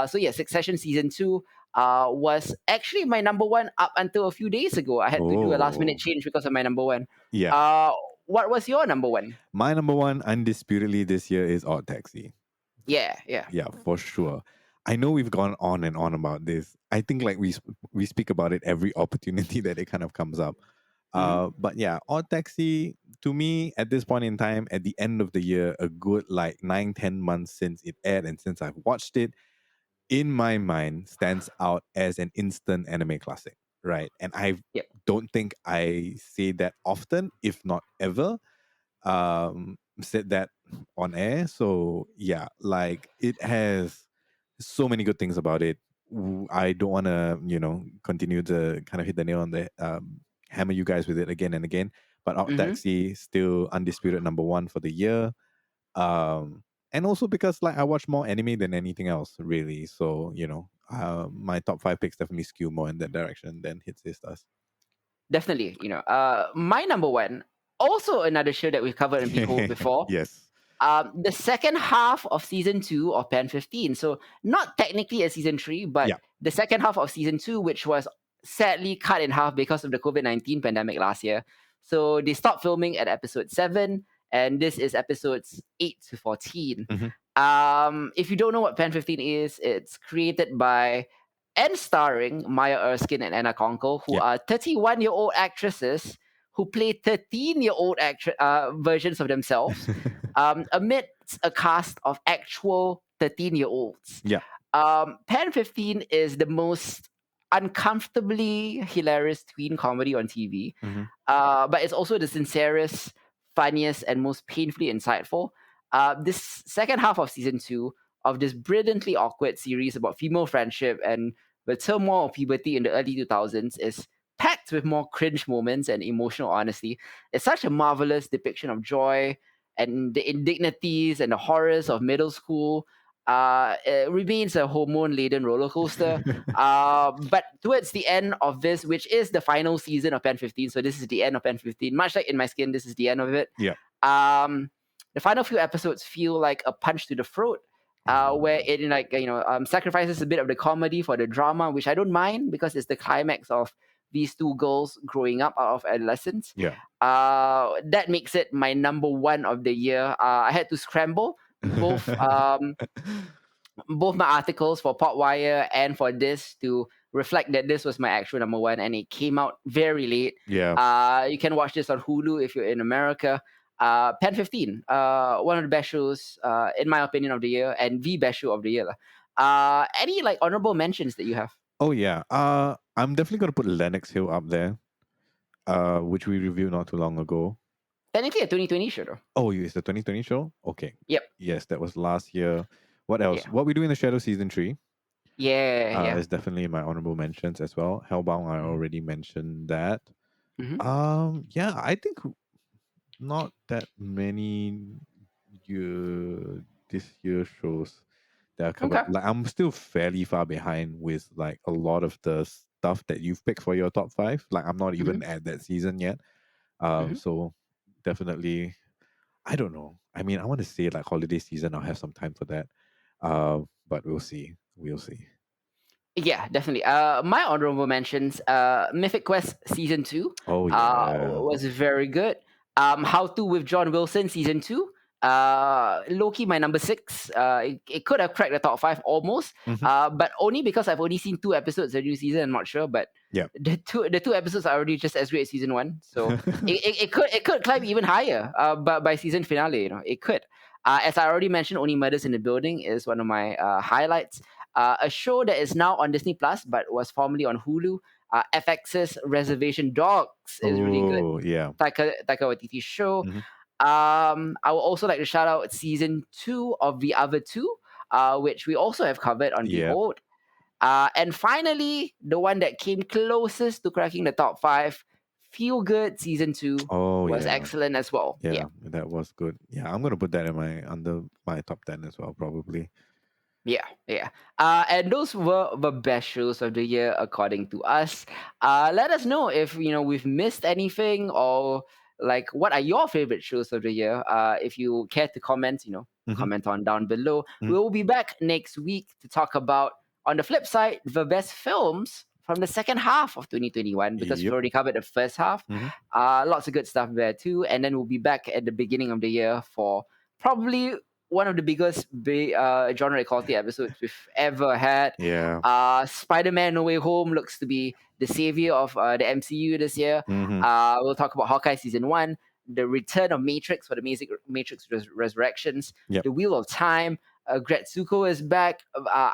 So yeah, Succession season two was actually my number one up until a few days ago. I had to do a last minute Oh, change because of my number one. yeah. Uh, what was your number one? My number one, undisputedly, this year is Odd Taxi. Yeah, yeah. Yeah, for sure. I know we've gone on and on about this. I think like we speak about it every opportunity that it kind of comes up. Hmm. But yeah, Odd Taxi to me at this point in time, at the end of the year, a good like 9-10 months since it aired and since I've watched it, in my mind stands out as an instant anime classic, right? And I Yep. don't think I say that often, if not ever, said that on air. So yeah, like it has so many good things about it. I don't want to continue to kind of hit the nail on the hammer you guys with it again and again, but Out Hmm. Taxi still undisputed number one for the year. And also because like I watch more anime than anything else really, so my top five picks definitely skew more in that direction than Hit Sis does. Definitely. My number one, also another show that we've covered in Peacock before. Yes. The second half of season two of Pen 15. So not technically a season three, but Yeah. the second half of season two, which was sadly cut in half because of the COVID-19 pandemic last year. So they stopped filming at episode 7, and this is episodes 8 to 14. Hmm. If you don't know what Pen 15 is, it's created by and starring Maya Erskine and Anna Conkle, who Yeah. are 31-year-old actresses who play 13-year-old versions of themselves amidst a cast of actual 13-year-olds. Yeah. Pen 15 is the most uncomfortably hilarious tween comedy on TV, Hmm. but it's also the sincerest, funniest, and most painfully insightful. This second half of season two of this brilliantly awkward series about female friendship and the turmoil of puberty in the early 2000s is packed with more cringe moments and emotional honesty. It's such a marvelous depiction of joy and the indignities and the horrors of middle school. It remains a hormone-laden roller coaster. But towards the end of this, which is the final season of Pen 15, so this is the end of Pen 15. Much like In My Skin, this is the end of it. Yeah. Um, the final few episodes feel like a punch to the throat, where it sacrifices a bit of the comedy for the drama, which I don't mind because it's the climax of these two girls growing up out of adolescence. Yeah. That makes it my number one of the year. I had to scramble both both my articles for Popwire and for this to reflect that this was my actual number one, and it came out very late. Yeah. You can watch this on Hulu if you're in America. Pen 15, one of the best shows, in my opinion, of the year, and the best show of the year. Any like honorable mentions that you have? Oh yeah. I'm definitely gonna put Lennox Hill up there. Which we reviewed not too long ago. Technically a 2020 show, though. Oh, it's the 2020 show? Okay. Yep. Yes, that was last year. What else? Yeah. What We Do in the Shadow season 3 Yeah. Yeah. is definitely in my honorable mentions as well. Hellbound, I already mentioned that. Mm-hmm. Yeah, I think not that many this year shows There are a couple, Okay. like I'm still fairly far behind with like a lot of the stuff that you've picked for your top five. Like I'm not Mm-hmm. even at that season yet. Mm-hmm. So definitely, I don't know. I mean, I want to say like holiday season. I'll have some time for that. But we'll see. We'll see. Yeah, definitely. My honorable mentions, Mythic Quest season two, Oh yeah. was very good. How to with John Wilson season two. Loki, my number six. It could have cracked the top five almost. Hmm. But only because I've only seen two episodes of the new season. I'm not sure, but Yeah. the two episodes are already just as great as season one. So it could climb even higher. But by season finale, it could. As I already mentioned, Only Murders in the Building is one of my highlights. A show that is now on Disney Plus but was formerly on Hulu. FX's Reservation Dogs is really good. Oh yeah. Taika Waititi show. Hmm. I would also like to shout out season two of The Other Two, which we also have covered on Yeah. Behold. And finally, the one that came closest to cracking the top five, Feel Good season two Oh was yeah. excellent as well. Yeah. Yeah. That was good. Yeah, I'm gonna put that in my under my top 10 as well, probably. Yeah, yeah. And those were the best shows of the year according to us. Let us know if we've missed anything, or like what are your favorite shows of the year. If you care to comment, Hmm. comment on down below. Hmm. We'll be back next week to talk about, on the flip side, the best films from the second half of 2021, because we've Yep. already covered the first half. Hmm. Lots of good stuff there too. And then we'll be back at the beginning of the year for probably one of the biggest genre equality episodes we've ever had. Yeah. Spider-Man No Way Home looks to be the savior of the MCU this year. Hmm. We'll talk about Hawkeye season one, the return of Matrix for the Matrix Resurrections, Yep. the Wheel of Time. Gretsuko is back.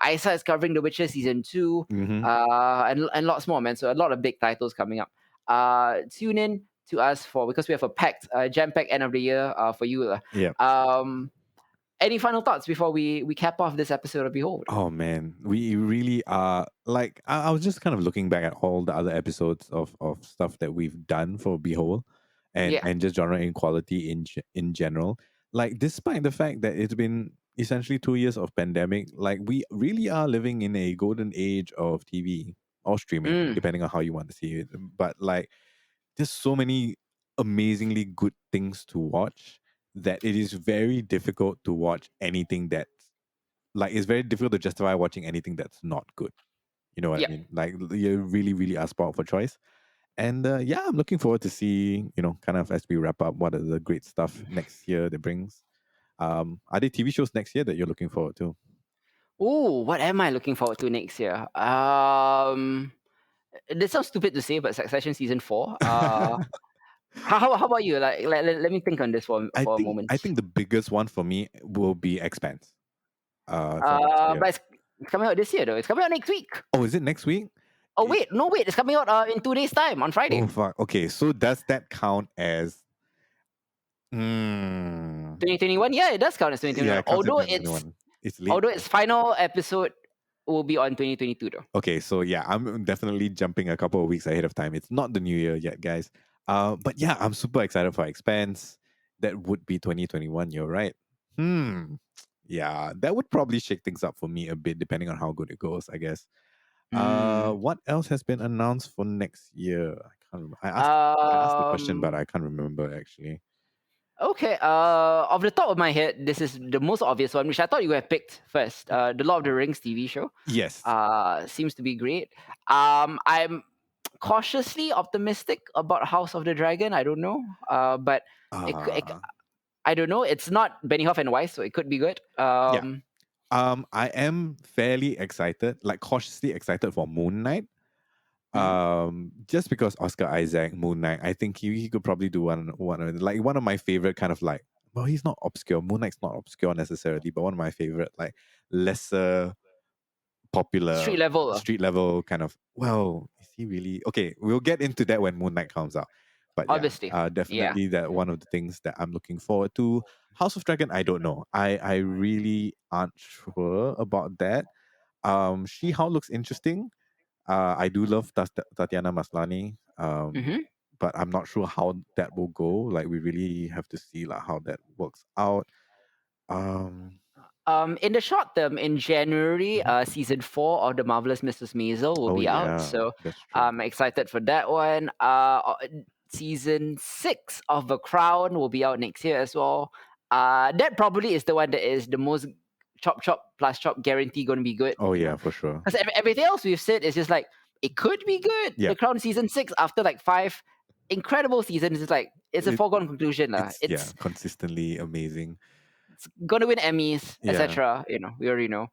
Isa is covering The Witcher season two, Hmm. and lots more, man. So a lot of big titles coming up. Tune in to us because we have a packed, jam-packed end of the year for you. Yep. Any final thoughts before we cap off this episode of Behold? Oh man, we really are like I was just kind of looking back at all the other episodes of stuff that we've done for Behold, Yeah. and just genre inequality in general. Like despite the fact that it's been essentially 2 years of pandemic, like we really are living in a golden age of TV or streaming, Mm, depending on how you want to see it. But like there's so many amazingly good things to watch that it is very difficult to watch anything that like it's very difficult to justify watching anything that's not good. You know what I yeah. mean? Like you really, really are spoiled for choice. And yeah, I'm looking forward to see, kind of as we wrap up, what are the great stuff next year that brings. Are there TV shows next year that you're looking forward to? Oh, what am I looking forward to next year? This sounds stupid to say, but Succession season four. How about you? Like, let me think on this for a I moment. think the biggest one for me will be Expanse. For next year. But it's coming out this year though. It's coming out next week. Oh, is it next week? Oh I- wait, no wait, it's coming out in 2 days time on Friday. Oh fuck. Okay, so does that count as? Mm, 2021. Yeah, it does count as yeah, 2021. it counts in 2021. It's late. Although its final episode will be on 2022 though. Okay, so yeah, I'm definitely jumping a couple of weeks ahead of time. It's not the new year yet, guys. But yeah, I'm super excited for Expanse. That would be 2021. You're right. Hmm. Yeah, that would probably shake things up for me a bit, depending on how good it goes, I guess. Hmm. What else has been announced for next year? I can't remember. I asked the question, but Um. I can't remember actually. Okay. Off the top of my head, this is the most obvious one, which I thought you would have picked first. The Lord of the Rings TV show. Yes. Seems to be great. I'm cautiously optimistic about House of the Dragon. I don't know. But Uh I don't know. It's not Benioff and Weiss, so it could be good. yeah. I am fairly excited, like cautiously excited for Moon Knight. Mhm. Just because Oscar Isaac, Moon Knight, I think he could probably do one of my favorite kind of like. Well, he's not obscure. Moon Knight's not obscure necessarily, but one of my favorite like lesser popular Street level. street level kind of. Well, is he really okay? We'll get into that when Moon Knight comes out. But yeah, Obviously. Yeah. definitely that one of the things that I'm looking forward to. House of Dragon, I don't know. I really aren't sure about that. She How looks interesting. I do love Tatiana Maslany, Mm-hmm. but I'm not sure how that will go. Like we really have to see like how that works out. Um, In the short term, in January, Mhm. season 4 of The Marvelous Mrs. Maisel will Oh be out. yeah, So that's true. I'm excited for that one. Season 6 of The Crown will be out next year as well. That probably is the one that is the most chop chop plus chop guarantee going to be good, Oh yeah, for sure. because everything else we've said is just like it could be good. Yeah, The Crown season 6 after like 5 incredible seasons is like it's a it foregone conclusion. it's yeah It's consistently amazing. gonna win Emmys, Yeah. etc. We already know.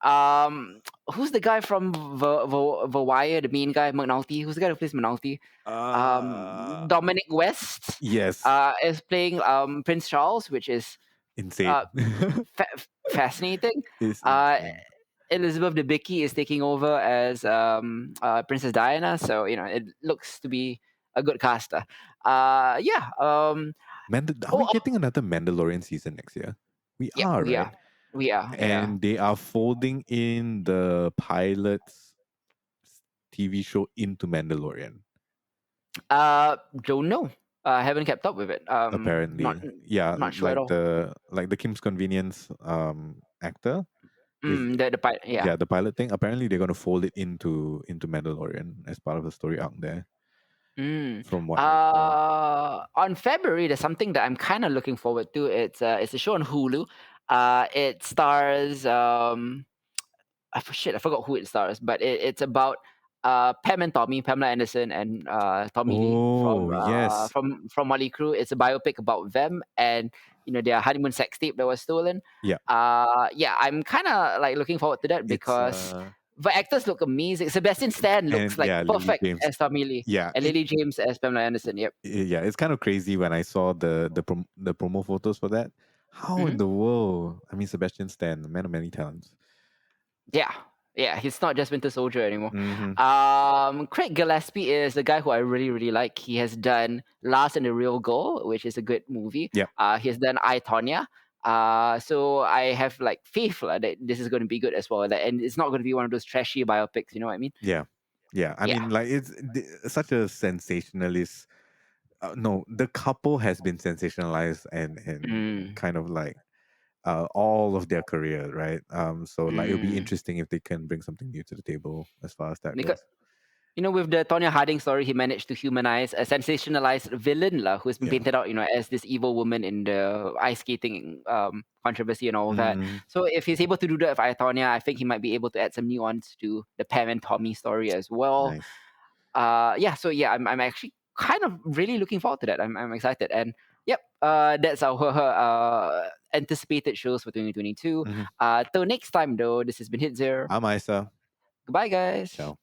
Um, who's the guy from the Wire? The main guy, McNulty. Who's the guy who plays McNulty? Uh Dominic West. yes, Is playing Prince Charles, which is insane. uh fascinating. It's Uh, insane. Elizabeth Debicki is taking over as Princess Diana, so it looks to be a good caster. Yeah. Are we Oh, getting another Mandalorian season next year? We yeah, are, we right? are. We are, yeah. And they are folding in the pilot's TV show into Mandalorian. Don't know. I haven't kept up with it. Not Apparently, yeah, not sure at all. like the Kim's Convenience actor is The pilot, yeah. yeah the pilot thing. Apparently, they're gonna fold it into Mandalorian as part of the story arc there. Mm. From what I saw. On February, there's something that I'm kind of looking forward to. It's a show on Hulu. It stars I forgot who it stars, but it's about Pam and Tommy, Pamela Anderson and Tommy Lee Oh yes, from Molly Crew. It's a biopic about them and their honeymoon sex tape that was stolen. yeah. Yeah, I'm kind of like looking forward to that It's because the actors look amazing. Sebastian Stan looks and like yeah, Lily perfect James. as Tommy Lee, Yeah, and Lily James as Pamela Anderson. Yep. yeah, it's kind of crazy when I saw the promo photos for that. How in Hmm. the world? I mean, Sebastian Stan, a man of many talents. Yeah. Yeah, he's not just Winter Soldier anymore. Mm-hmm. Craig Gillespie is the guy who I really, really like. He has done Last and the Real Girl, which is a good movie. Yep. He has done I, Tonya. So I have like faith that this is going to be good as well. And it's not going to be one of those trashy biopics. You know what I mean? Yeah, yeah. I Yeah. mean, like such a sensationalist. No, the couple has been sensationalized and Mm, kind of like all of their career, right? So like it'll be mm. interesting if they can bring something new to the table as far as that Because goes. with the Tonya Harding story, he managed to humanize a sensationalized villain lah, who's been Yeah. painted out, as this evil woman in the ice skating controversy and all of that. Mm, So if he's able to do that with Tonya, I think he might be able to add some nuance to the Pam and Tommy story as well. nice. Yeah. So yeah, I'm actually kind of really looking forward to that. I'm excited, and yep. That's our anticipated shows for 2022. Mm-hmm. Till next time though, this has been Hitzer. I'm Isa. Goodbye, guys. Ciao.